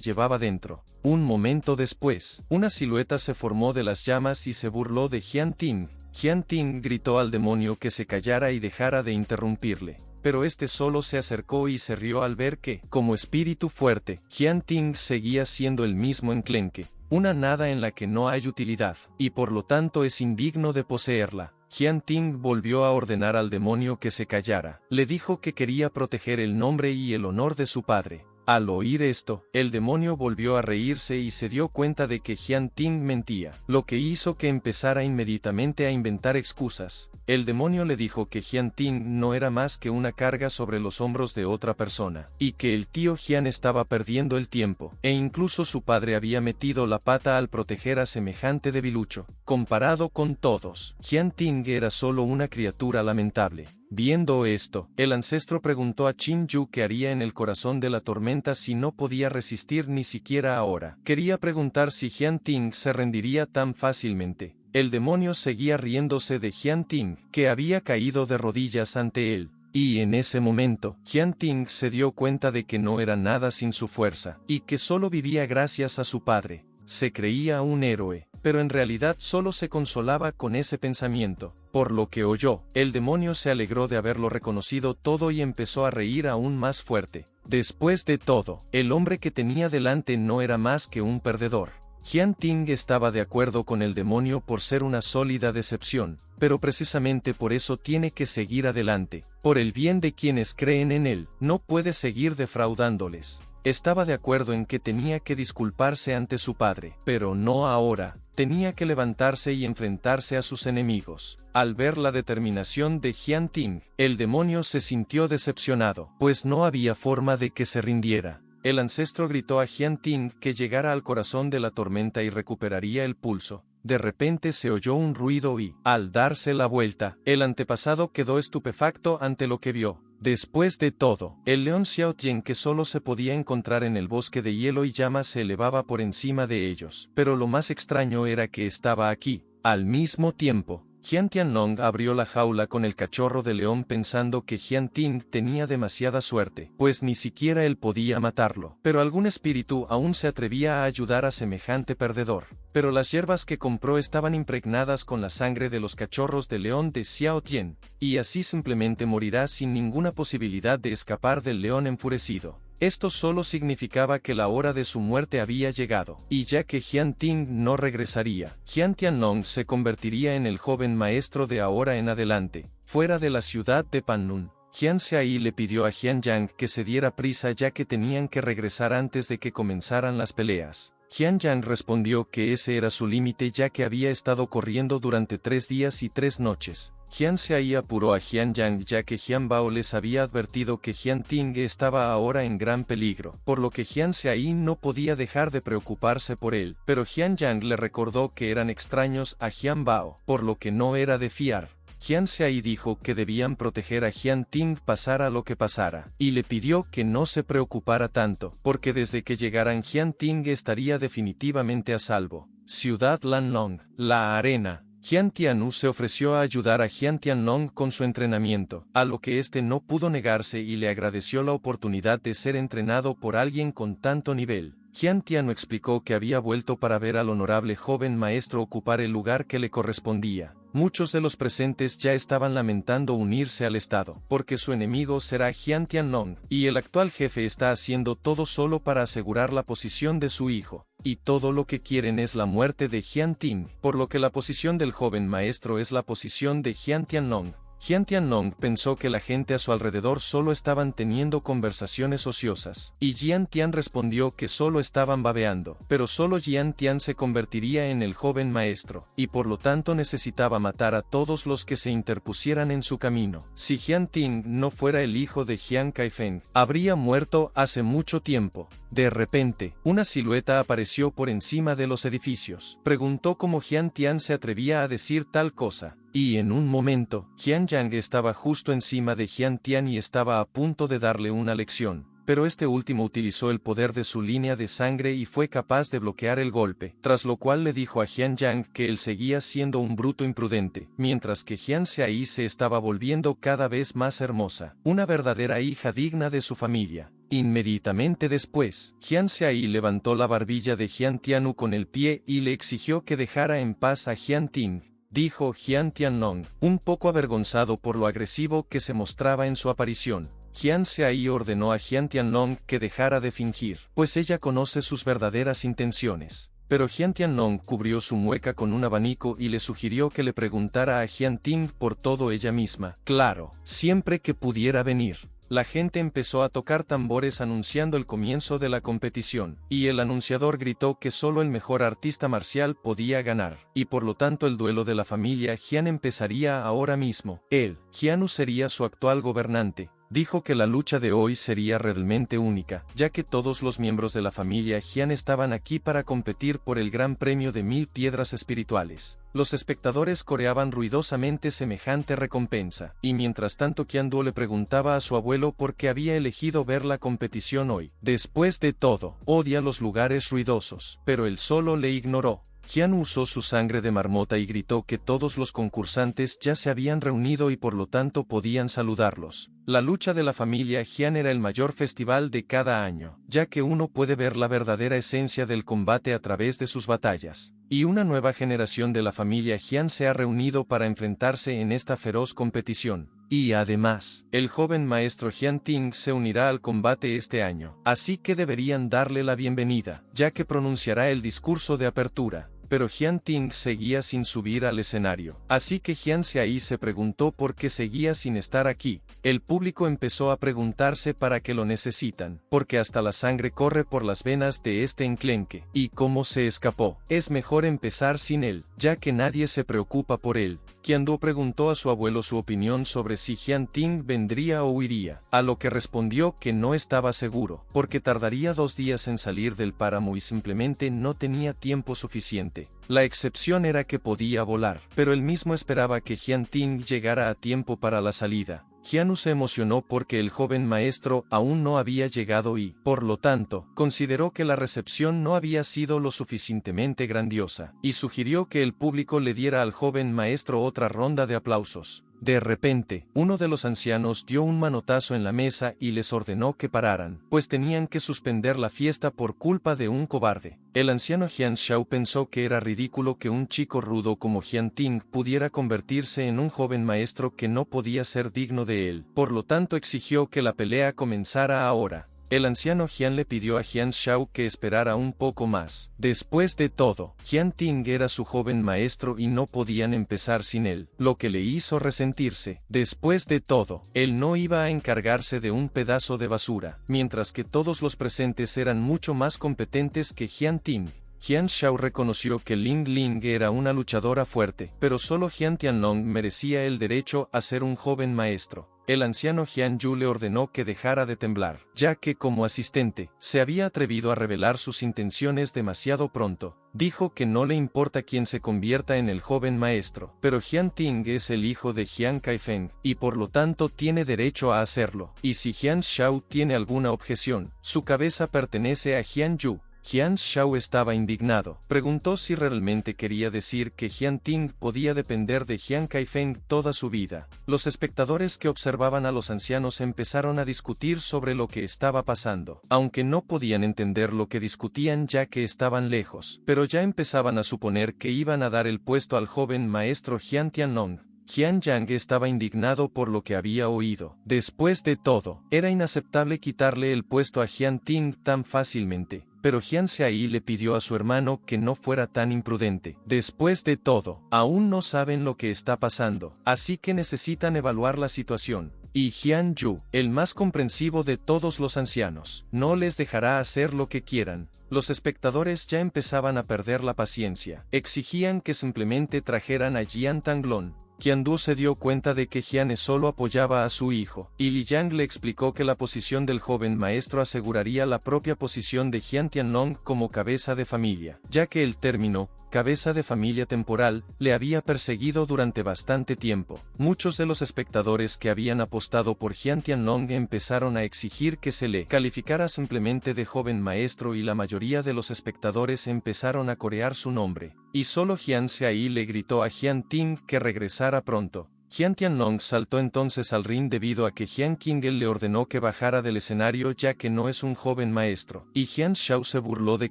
llevaba dentro. Un momento después, una silueta se formó de las llamas y se burló de Jian Ting. Jian Ting gritó al demonio que se callara y dejara de interrumpirle, pero este solo se acercó y se rió al ver que, como espíritu fuerte, Jian Ting seguía siendo el mismo enclenque, una nada en la que no hay utilidad, y por lo tanto es indigno de poseerla. Jian Ting volvió a ordenar al demonio que se callara. Le dijo que quería proteger el nombre y el honor de su padre. Al oír esto, el demonio volvió a reírse y se dio cuenta de que Jian Ting mentía, lo que hizo que empezara inmediatamente a inventar excusas. El demonio le dijo que Jian Ting no era más que una carga sobre los hombros de otra persona, y que el tío Jian estaba perdiendo el tiempo, e incluso su padre había metido la pata al proteger a semejante debilucho. Comparado con todos, Jian Ting era solo una criatura lamentable. Viendo esto, el ancestro preguntó a Qin Yu qué haría en el corazón de la tormenta si no podía resistir ni siquiera ahora. Quería preguntar si Jian Ting se rendiría tan fácilmente. El demonio seguía riéndose de Jian Ting, que había caído de rodillas ante él. Y en ese momento, Jian Ting se dio cuenta de que no era nada sin su fuerza, y que solo vivía gracias a su padre. Se creía un héroe, pero en realidad solo se consolaba con ese pensamiento. Por lo que oyó, el demonio se alegró de haberlo reconocido todo y empezó a reír aún más fuerte. Después de todo, el hombre que tenía delante no era más que un perdedor. Jian Ting estaba de acuerdo con el demonio por ser una sólida decepción, pero precisamente por eso tiene que seguir adelante. Por el bien de quienes creen en él, no puede seguir defraudándoles. Estaba de acuerdo en que tenía que disculparse ante su padre, pero no ahora. Tenía que levantarse y enfrentarse a sus enemigos. Al ver la determinación de Jian Ting, el demonio se sintió decepcionado, pues no había forma de que se rindiera. El ancestro gritó a Jian Ting que llegara al corazón de la tormenta y recuperaría el pulso. De repente se oyó un ruido y, al darse la vuelta, el antepasado quedó estupefacto ante lo que vio. Después de todo, el león Xiaotian que solo se podía encontrar en el bosque de hielo y llamas se elevaba por encima de ellos. Pero lo más extraño era que estaba aquí. Al mismo tiempo, Jian Tianlong abrió la jaula con el cachorro de león pensando que Jian Ting tenía demasiada suerte, pues ni siquiera él podía matarlo. Pero algún espíritu aún se atrevía a ayudar a semejante perdedor. Pero las hierbas que compró estaban impregnadas con la sangre de los cachorros de león de Xiao Tian, y así simplemente morirá sin ninguna posibilidad de escapar del león enfurecido. Esto solo significaba que la hora de su muerte había llegado, y ya que Jian Ting no regresaría, Jian Tianlong se convertiría en el joven maestro de ahora en adelante, fuera de la ciudad de Panlun. Jian Xiai le pidió a Jian Yang que se diera prisa ya que tenían que regresar antes de que comenzaran las peleas. Jian Yang respondió que ese era su límite ya que había estado corriendo durante 3 días y 3 noches. Jian Seai apuró a Jian Yang ya que Jian Bao les había advertido que Jian Ting estaba ahora en gran peligro, por lo que Jian Seai no podía dejar de preocuparse por él, pero Jian Yang le recordó que eran extraños a Jian Bao, por lo que no era de fiar. Jian Seai dijo que debían proteger a Jian Ting pasara lo que pasara, y le pidió que no se preocupara tanto, porque desde que llegaran Jian Ting estaría definitivamente a salvo. Ciudad Lanlong, la arena. Jian Tianyu se ofreció a ayudar a Jian Tianlong con su entrenamiento, a lo que éste no pudo negarse y le agradeció la oportunidad de ser entrenado por alguien con tanto nivel. Jian Tianyu explicó que había vuelto para ver al honorable joven maestro ocupar el lugar que le correspondía. Muchos de los presentes ya estaban lamentando unirse al Estado, porque su enemigo será Jian Tianlong, y el actual jefe está haciendo todo solo para asegurar la posición de su hijo, y todo lo que quieren es la muerte de Jian Ting, por lo que la posición del joven maestro es la posición de Jian Tianlong. Jian Tianlong pensó que la gente a su alrededor solo estaban teniendo conversaciones ociosas, y Jian Tian respondió que solo estaban babeando, pero solo Jian Tian se convertiría en el joven maestro, y por lo tanto necesitaba matar a todos los que se interpusieran en su camino. Si Jian Ting no fuera el hijo de Jian Kaifeng, habría muerto hace mucho tiempo. De repente, una silueta apareció por encima de los edificios. Preguntó cómo Jian Tian se atrevía a decir tal cosa. Y en un momento, Jian Yang estaba justo encima de Jian Tian y estaba a punto de darle una lección, pero este último utilizó el poder de su línea de sangre y fue capaz de bloquear el golpe, tras lo cual le dijo a Jian Yang que él seguía siendo un bruto imprudente, mientras que Jian Seai se estaba volviendo cada vez más hermosa, una verdadera hija digna de su familia. Inmediatamente después, Jian Seai levantó la barbilla de Jian Tianyu con el pie y le exigió que dejara en paz a Jian Ting. Dijo Jian Tianlong, un poco avergonzado por lo agresivo que se mostraba en su aparición. Jian Seai ordenó a Jian Tianlong que dejara de fingir, pues ella conoce sus verdaderas intenciones. Pero Jian Tianlong cubrió su mueca con un abanico y le sugirió que le preguntara a Jian Ting por todo ella misma. Claro, siempre que pudiera venir. La gente empezó a tocar tambores anunciando el comienzo de la competición, y el anunciador gritó que solo el mejor artista marcial podía ganar, y por lo tanto el duelo de la familia Jian empezaría ahora mismo. Él, Jianyu, sería su actual gobernante. Dijo que la lucha de hoy sería realmente única, ya que todos los miembros de la familia Jian estaban aquí para competir por el gran premio de 1000 piedras espirituales. Los espectadores coreaban ruidosamente semejante recompensa, y mientras tanto Qianduo le preguntaba a su abuelo por qué había elegido ver la competición hoy. Después de todo, odia los lugares ruidosos, pero él solo le ignoró. Jian usó su sangre de marmota y gritó que todos los concursantes ya se habían reunido y por lo tanto podían saludarlos. La lucha de la familia Jian era el mayor festival de cada año, ya que uno puede ver la verdadera esencia del combate a través de sus batallas. Y una nueva generación de la familia Jian se ha reunido para enfrentarse en esta feroz competición. Y además, el joven maestro Jian Ting se unirá al combate este año, así que deberían darle la bienvenida, ya que pronunciará el discurso de apertura. Pero Jian Ting seguía sin subir al escenario, así que Jian Seai se preguntó por qué seguía sin estar aquí. El público empezó a preguntarse para qué lo necesitan, porque hasta la sangre corre por las venas de este enclenque, y cómo se escapó. Es mejor empezar sin él, ya que nadie se preocupa por él. Qianduo preguntó a su abuelo su opinión sobre si Jian Ting vendría o huiría, a lo que respondió que no estaba seguro, porque tardaría 2 días en salir del páramo y simplemente no tenía tiempo suficiente. La excepción era que podía volar, pero él mismo esperaba que Jian Ting llegara a tiempo para la salida. Jianyu se emocionó porque el joven maestro aún no había llegado y, por lo tanto, consideró que la recepción no había sido lo suficientemente grandiosa, y sugirió que el público le diera al joven maestro otra ronda de aplausos. De repente, uno de los ancianos dio un manotazo en la mesa y les ordenó que pararan, pues tenían que suspender la fiesta por culpa de un cobarde. El anciano Jian Shao pensó que era ridículo que un chico rudo como Jian Ting pudiera convertirse en un joven maestro que no podía ser digno de él, por lo tanto exigió que la pelea comenzara ahora. El anciano Jian le pidió a Jian Shao que esperara un poco más. Después de todo, Jian Ting era su joven maestro y no podían empezar sin él, lo que le hizo resentirse. Después de todo, él no iba a encargarse de un pedazo de basura, mientras que todos los presentes eran mucho más competentes que Jian Ting. Jian Shao reconoció que Ling Ling era una luchadora fuerte, pero solo Jian Tianlong merecía el derecho a ser un joven maestro. El anciano Jian Yu le ordenó que dejara de temblar, ya que como asistente, se había atrevido a revelar sus intenciones demasiado pronto. Dijo que no le importa quién se convierta en el joven maestro, pero Jian Ting es el hijo de Jian Kaifeng, y por lo tanto tiene derecho a hacerlo. Y si Jian Shao tiene alguna objeción, su cabeza pertenece a Jian Yu. Jian Shao estaba indignado. Preguntó si realmente quería decir que Jian Ting podía depender de Jian Kaifeng toda su vida. Los espectadores que observaban a los ancianos empezaron a discutir sobre lo que estaba pasando, aunque no podían entender lo que discutían ya que estaban lejos, pero ya empezaban a suponer que iban a dar el puesto al joven maestro Jian Tianlong. Jian Yang estaba indignado por lo que había oído. Después de todo, era inaceptable quitarle el puesto a Jian Ting tan fácilmente. Pero Jian Xiaoyi le pidió a su hermano que no fuera tan imprudente. Después de todo, aún no saben lo que está pasando, así que necesitan evaluar la situación. Y Jian Yu, el más comprensivo de todos los ancianos, no les dejará hacer lo que quieran. Los espectadores ya empezaban a perder la paciencia. Exigían que simplemente trajeran a Jian Tanglong. Qiandu se dio cuenta de que Jian solo apoyaba a su hijo, y Li Yang le explicó que la posición del joven maestro aseguraría la propia posición de Jian Tianlong como cabeza de familia, ya que el término cabeza de familia temporal le había perseguido durante bastante tiempo. Muchos de los espectadores que habían apostado por Jian Tianlong empezaron a exigir que se le calificara simplemente de joven maestro y la mayoría de los espectadores empezaron a corear su nombre. Y solo Jian Xiaoyi le gritó a Jian Ting que regresara pronto. Jian Tianlong saltó entonces al ring debido a que Jian Qingel le ordenó que bajara del escenario ya que no es un joven maestro. Y Jian Shao se burló de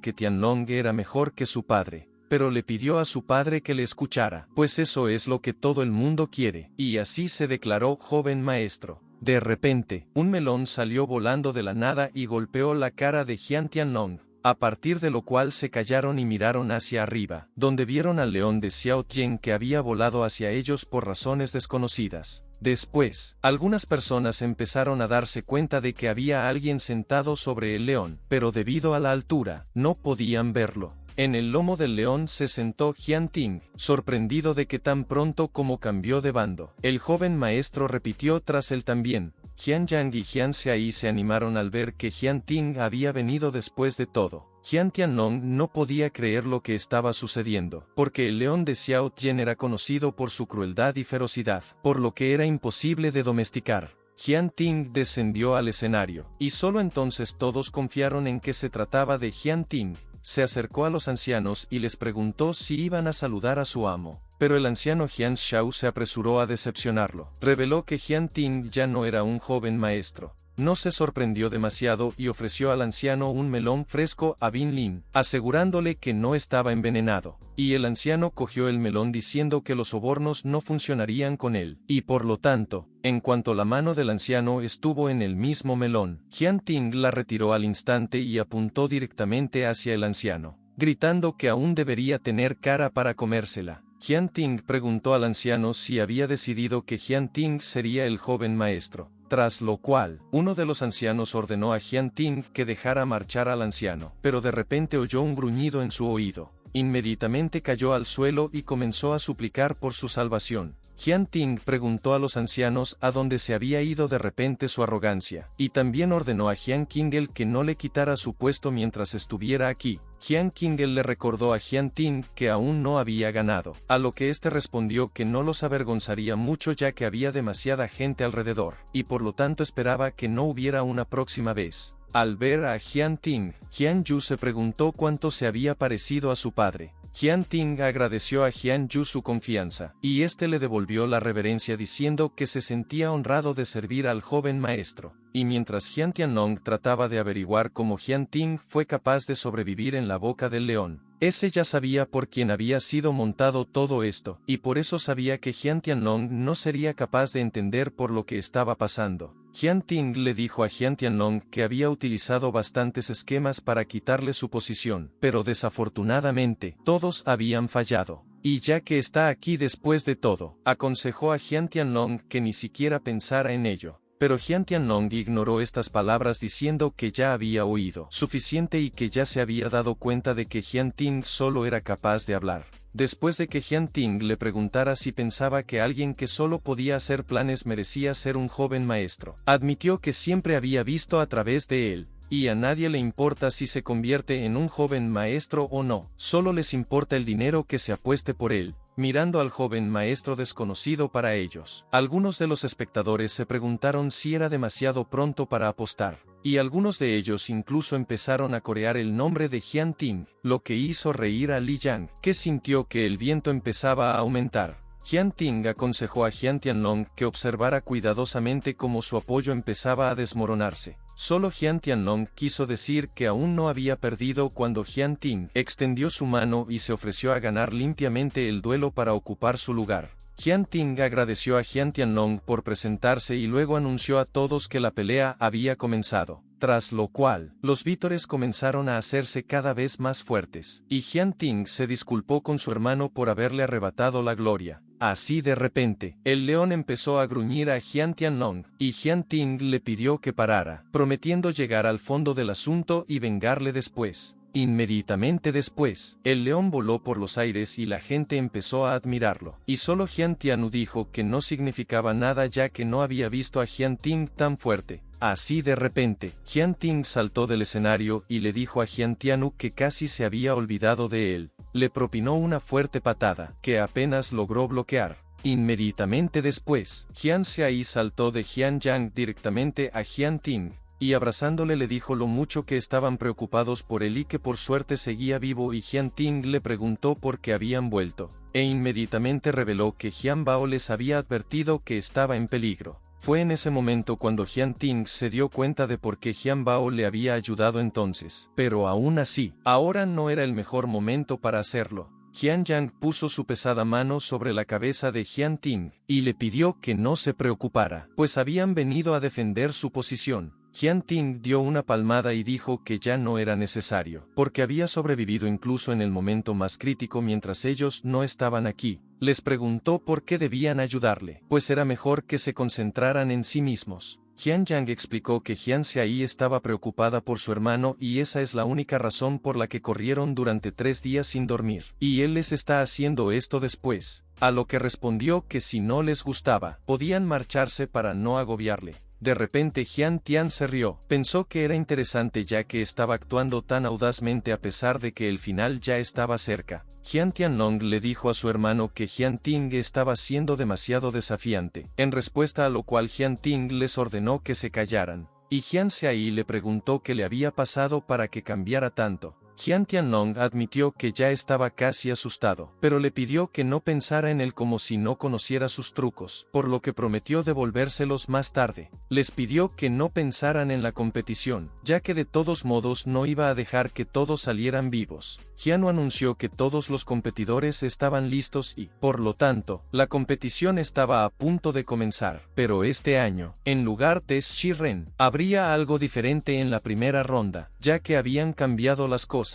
que Tianlong era mejor que su padre, pero le pidió a su padre que le escuchara, pues eso es lo que todo el mundo quiere, y así se declaró joven maestro. De repente, un melón salió volando de la nada y golpeó la cara de Jian Tianlong, a partir de lo cual se callaron y miraron hacia arriba, donde vieron al león de Xiao Tian que había volado hacia ellos por razones desconocidas. Después, algunas personas empezaron a darse cuenta de que había alguien sentado sobre el león, pero debido a la altura, no podían verlo. En el lomo del león se sentó Jian Ting, sorprendido de que tan pronto como cambió de bando. El joven maestro repitió tras él también. Jian Yang y Jian Xiaoyi se animaron al ver que Jian Ting había venido después de todo. Jian Tianlong no podía creer lo que estaba sucediendo, porque el león de Xiao Tian era conocido por su crueldad y ferocidad, por lo que era imposible de domesticar. Jian Ting descendió al escenario, y solo entonces todos confiaron en que se trataba de Jian Ting. Se acercó a los ancianos y les preguntó si iban a saludar a su amo, pero el anciano Jian Shao se apresuró a decepcionarlo. Reveló que Jian Ting ya no era un joven maestro. No se sorprendió demasiado y ofreció al anciano un melón fresco a Bin Lin, asegurándole que no estaba envenenado. Y el anciano cogió el melón diciendo que los sobornos no funcionarían con él, y por lo tanto, en cuanto la mano del anciano estuvo en el mismo melón, Jian Ting la retiró al instante y apuntó directamente hacia el anciano, gritando que aún debería tener cara para comérsela. Jian Ting preguntó al anciano si había decidido que Jian Ting sería el joven maestro. Tras lo cual, uno de los ancianos ordenó a Jian Ting que dejara marchar al anciano, pero de repente oyó un gruñido en su oído. Inmediatamente cayó al suelo y comenzó a suplicar por su salvación. Jian Ting preguntó a los ancianos a dónde se había ido de repente su arrogancia, y también ordenó a Jian Qingel que no le quitara su puesto mientras estuviera aquí. Jian Qingel le recordó a Jian Ting que aún no había ganado, a lo que éste respondió que no los avergonzaría mucho ya que había demasiada gente alrededor, y por lo tanto esperaba que no hubiera una próxima vez. Al ver a Jian Ting, Jian Yu se preguntó cuánto se había parecido a su padre. Jian Ting agradeció a Jian Yu su confianza, y este le devolvió la reverencia diciendo que se sentía honrado de servir al joven maestro. Y mientras Jian Tianlong trataba de averiguar cómo Jian Ting fue capaz de sobrevivir en la boca del león, ese ya sabía por quién había sido montado todo esto, y por eso sabía que Jian Tianlong no sería capaz de entender por lo que estaba pasando. Jian Ting le dijo a Jian Tianlong que había utilizado bastantes esquemas para quitarle su posición, pero desafortunadamente, todos habían fallado. Y ya que está aquí después de todo, aconsejó a Jian Tianlong que ni siquiera pensara en ello. Pero Jian Tianlong ignoró estas palabras diciendo que ya había oído suficiente y que ya se había dado cuenta de que Jian Ting solo era capaz de hablar. Después de que Jian Ting le preguntara si pensaba que alguien que solo podía hacer planes merecía ser un joven maestro, admitió que siempre había visto a través de él, y a nadie le importa si se convierte en un joven maestro o no, solo les importa el dinero que se apueste por él. Mirando al joven maestro desconocido para ellos, algunos de los espectadores se preguntaron si era demasiado pronto para apostar, y algunos de ellos incluso empezaron a corear el nombre de Jian Ting, lo que hizo reír a Li Yang, que sintió que el viento empezaba a aumentar. Jian Ting aconsejó a Jian Tianlong que observara cuidadosamente cómo su apoyo empezaba a desmoronarse. Solo Jian Tianlong quiso decir que aún no había perdido cuando Jian Ting extendió su mano y se ofreció a ganar limpiamente el duelo para ocupar su lugar. Jian Ting agradeció a Jian Tianlong por presentarse y luego anunció a todos que la pelea había comenzado, tras lo cual, los vítores comenzaron a hacerse cada vez más fuertes, y Jian Ting se disculpó con su hermano por haberle arrebatado la gloria. Así de repente, el león empezó a gruñir a Jian Tianlong, y Jian Ting le pidió que parara, prometiendo llegar al fondo del asunto y vengarle después. Inmediatamente después, el león voló por los aires y la gente empezó a admirarlo, y solo Jian Tianu dijo que no significaba nada ya que no había visto a Jian Ting tan fuerte. Así de repente, Jian Ting saltó del escenario y le dijo a Jian Tianu que casi se había olvidado de él. Le propinó una fuerte patada, que apenas logró bloquear. Inmediatamente después, Jian Xiai saltó de Jian Yang directamente a Jian Ting, y abrazándole le dijo lo mucho que estaban preocupados por él y que por suerte seguía vivo, y Jian Ting le preguntó por qué habían vuelto, e inmediatamente reveló que Jian Bao les había advertido que estaba en peligro. Fue en ese momento cuando Jian Ting se dio cuenta de por qué Jian Bao le había ayudado entonces, pero aún así, ahora no era el mejor momento para hacerlo. Jian Yang puso su pesada mano sobre la cabeza de Jian Ting, y le pidió que no se preocupara, pues habían venido a defender su posición. Jian Ting dio una palmada y dijo que ya no era necesario, porque había sobrevivido incluso en el momento más crítico mientras ellos no estaban aquí. Les preguntó por qué debían ayudarle, pues era mejor que se concentraran en sí mismos. Jian Yang explicó que Jian Xiai estaba preocupada por su hermano y esa es la única razón por la que corrieron durante 3 días sin dormir, y él les está haciendo esto después, a lo que respondió que si no les gustaba, podían marcharse para no agobiarle. De repente Jian Tian se rió, pensó que era interesante ya que estaba actuando tan audazmente a pesar de que el final ya estaba cerca. Jian Tianlong le dijo a su hermano que Jian Ting estaba siendo demasiado desafiante, en respuesta a lo cual Jian Ting les ordenó que se callaran, y Jian Xiai le preguntó qué le había pasado para que cambiara tanto. Jian Tianlong admitió que ya estaba casi asustado, pero le pidió que no pensara en él como si no conociera sus trucos, por lo que prometió devolvérselos más tarde. Les pidió que no pensaran en la competición, ya que de todos modos no iba a dejar que todos salieran vivos. Jianu anunció que todos los competidores estaban listos y, por lo tanto, la competición estaba a punto de comenzar. Pero este año, en lugar de Shiren, habría algo diferente en la primera ronda, ya que habían cambiado las cosas.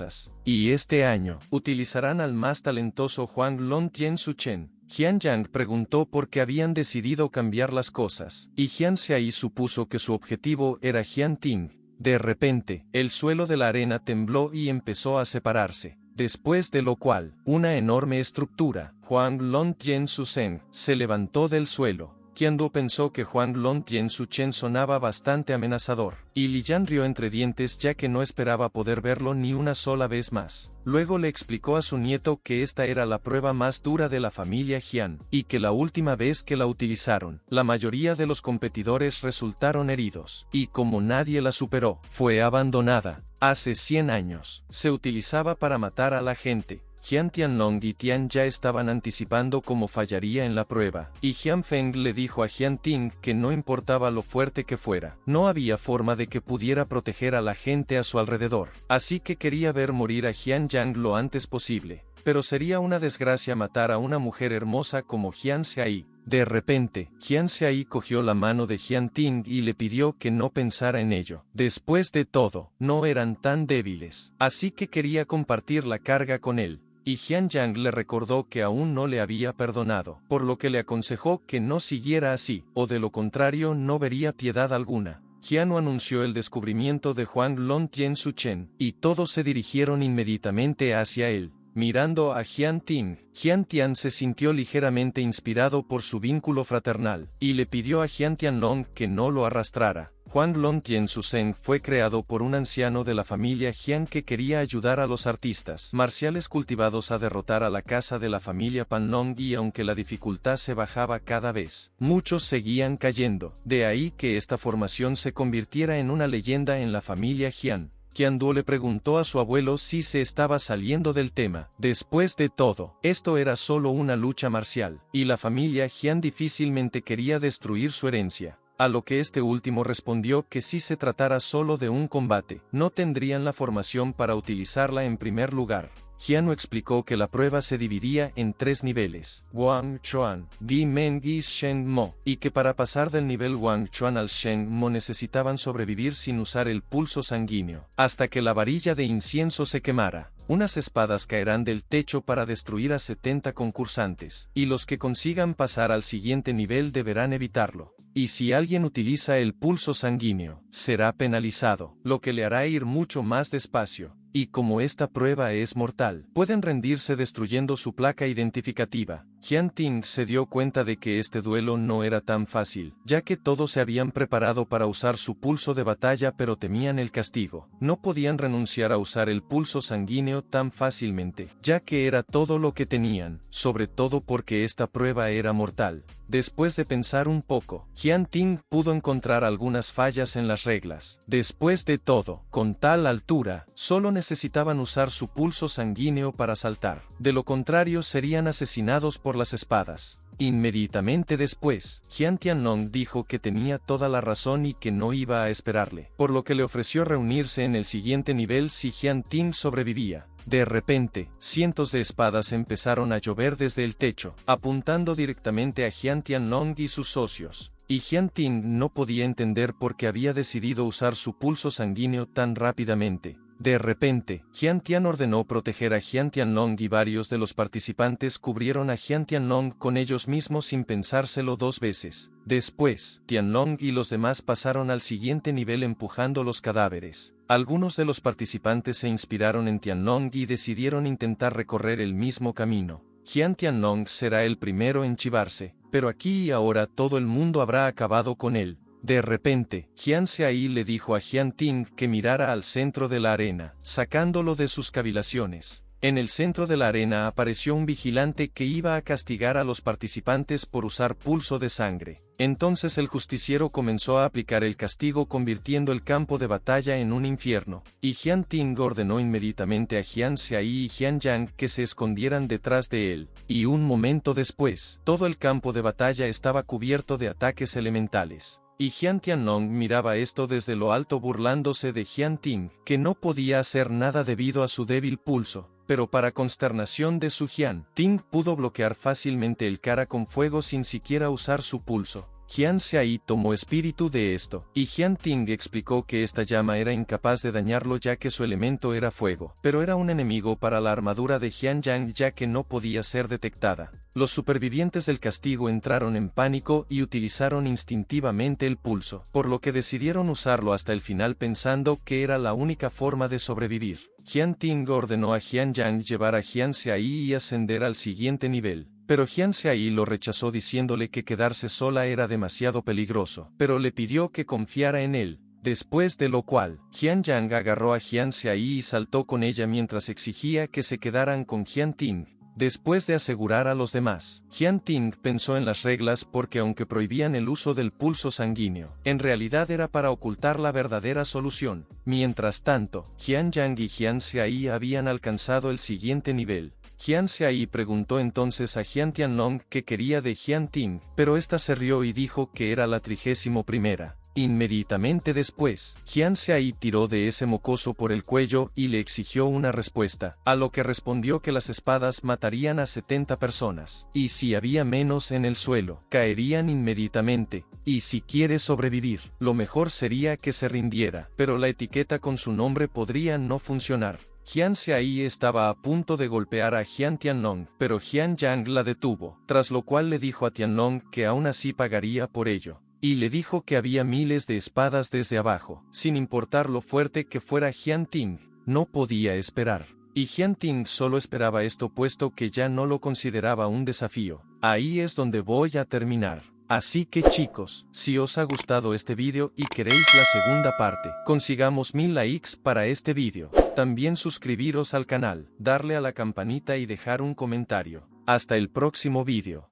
Y este año, utilizarán al más talentoso Huang Lon Tien Su Chen. Jian Yang preguntó por qué habían decidido cambiar las cosas, y Jian Xiai supuso que su objetivo era Jian Ting. De repente, el suelo de la arena tembló y empezó a separarse, después de lo cual, una enorme estructura, Huang Lon Tien Su Chen, se levantó del suelo. Qiandu pensó que Huang Lon Tien Su Chen sonaba bastante amenazador, y Li Yan rió entre dientes ya que no esperaba poder verlo ni una sola vez más. Luego le explicó a su nieto que esta era la prueba más dura de la familia Jian, y que la última vez que la utilizaron, la mayoría de los competidores resultaron heridos, y como nadie la superó, fue abandonada. Hace 100 años, se utilizaba para matar a la gente. Jian Tianlong y Tian ya estaban anticipando cómo fallaría en la prueba, y Jian Feng le dijo a Jian Ting que no importaba lo fuerte que fuera, no había forma de que pudiera proteger a la gente a su alrededor, así que quería ver morir a Jian Yang lo antes posible, pero sería una desgracia matar a una mujer hermosa como Jian Xiai. De repente, Jian Xiai cogió la mano de Jian Ting y le pidió que no pensara en ello. Después de todo, no eran tan débiles, así que quería compartir la carga con él. y Jian Yang le recordó que aún no le había perdonado, por lo que le aconsejó que no siguiera así, o de lo contrario no vería piedad alguna. Jiano anunció el descubrimiento de Huang Lon Tien Su Chen, y todos se dirigieron inmediatamente hacia él. Mirando a Jian Tian se sintió ligeramente inspirado por su vínculo fraternal, y le pidió a Jian Tianlong que no lo arrastrara. Huang Lon Tien Su Chen fue creado por un anciano de la familia Jian que quería ayudar a los artistas marciales cultivados a derrotar a la casa de la familia Panlong, y aunque la dificultad se bajaba cada vez, muchos seguían cayendo. De ahí que esta formación se convirtiera en una leyenda en la familia Jian. Qian Duo le preguntó a su abuelo si se estaba saliendo del tema. Después de todo, esto era solo una lucha marcial, y la familia Jian difícilmente quería destruir su herencia. A lo que este último respondió que si se tratara solo de un combate, no tendrían la formación para utilizarla en primer lugar. Jiano explicó que la prueba se dividía en 3 niveles: Wang Chuan, Di Men Gi Shen Mo, y que para pasar del nivel Wang Chuan al Shen Mo necesitaban sobrevivir sin usar el pulso sanguíneo, hasta que la varilla de incienso se quemara. Unas espadas caerán del techo para destruir a 70 concursantes, y los que consigan pasar al siguiente nivel deberán evitarlo. Y si alguien utiliza el pulso sanguíneo, será penalizado, lo que le hará ir mucho más despacio. Y como esta prueba es mortal, pueden rendirse destruyendo su placa identificativa. Jian Ting se dio cuenta de que este duelo no era tan fácil, ya que todos se habían preparado para usar su pulso de batalla pero temían el castigo. No podían renunciar a usar el pulso sanguíneo tan fácilmente, ya que era todo lo que tenían, sobre todo porque esta prueba era mortal. Después de pensar un poco, Jian Ting pudo encontrar algunas fallas en las reglas. Después de todo, con tal altura, solo necesitaban usar su pulso sanguíneo para saltar. De lo contrario serían asesinados por las espadas. Inmediatamente después, Jian Tianlong dijo que tenía toda la razón y que no iba a esperarle, por lo que le ofreció reunirse en el siguiente nivel si Jian Ting sobrevivía. De repente, cientos de espadas empezaron a llover desde el techo, apuntando directamente a Jian Tianlong y sus socios. Y Jian Ting no podía entender por qué había decidido usar su pulso sanguíneo tan rápidamente. De repente, Jian Tian ordenó proteger a Jian Tianlong y varios de los participantes cubrieron a Jian Tianlong con ellos mismos sin pensárselo 2 veces. Después, Tianlong y los demás pasaron al siguiente nivel empujando los cadáveres. Algunos de los participantes se inspiraron en Tianlong y decidieron intentar recorrer el mismo camino. Jian Tianlong será el primero en chivarse, pero aquí y ahora todo el mundo habrá acabado con él. De repente, Jian Xiai le dijo a Jian Ting que mirara al centro de la arena, sacándolo de sus cavilaciones. En el centro de la arena apareció un vigilante que iba a castigar a los participantes por usar pulso de sangre. Entonces el justiciero comenzó a aplicar el castigo convirtiendo el campo de batalla en un infierno, y Jian Ting ordenó inmediatamente a Jian Xiai y Jian Yang que se escondieran detrás de él, y un momento después, todo el campo de batalla estaba cubierto de ataques elementales. Y Jian Tianlong miraba esto desde lo alto burlándose de Jian Ting, que no podía hacer nada debido a su débil pulso. Pero para consternación de su Jian Ting pudo bloquear fácilmente el cara con fuego sin siquiera usar su pulso. Jian Xiai tomó espíritu de esto, y Jian Ting explicó que esta llama era incapaz de dañarlo ya que su elemento era fuego, pero era un enemigo para la armadura de Jian Yang ya que no podía ser detectada. Los supervivientes del castigo entraron en pánico y utilizaron instintivamente el pulso, por lo que decidieron usarlo hasta el final pensando que era la única forma de sobrevivir. Jian Ting ordenó a Jian Yang llevar a Jian Xiai y ascender al siguiente nivel. Pero Jian Xiai lo rechazó diciéndole que quedarse sola era demasiado peligroso, pero le pidió que confiara en él. Después de lo cual, Jian Yang agarró a Jian Xiai y saltó con ella mientras exigía que se quedaran con Jian Ting. Después de asegurar a los demás, Jian Ting pensó en las reglas porque aunque prohibían el uso del pulso sanguíneo, en realidad era para ocultar la verdadera solución. Mientras tanto, Jian Yang y Jian Xiai habían alcanzado el siguiente nivel. Jian Xiai preguntó entonces a Jian Tianlong qué quería de Jian Ting, pero ésta se rió y dijo que era la 31ª. Inmediatamente después, Jian Xiai tiró de ese mocoso por el cuello y le exigió una respuesta, a lo que respondió que las espadas matarían a 70 personas, y si había menos en el suelo, caerían inmediatamente, y si quiere sobrevivir, lo mejor sería que se rindiera, pero la etiqueta con su nombre podría no funcionar. Jian Xiaoyi estaba a punto de golpear a Jian Tianlong, pero Jian Yang la detuvo, tras lo cual le dijo a Tianlong que aún así pagaría por ello. Y le dijo que había miles de espadas desde abajo, sin importar lo fuerte que fuera Jian Ting, no podía esperar. Y Jian Ting solo esperaba esto puesto que ya no lo consideraba un desafío. Ahí es donde voy a terminar. Así que chicos, si os ha gustado este vídeo y queréis la segunda parte, consigamos 1000 likes para este vídeo. También suscribiros al canal, darle a la campanita y dejar un comentario. Hasta el próximo vídeo.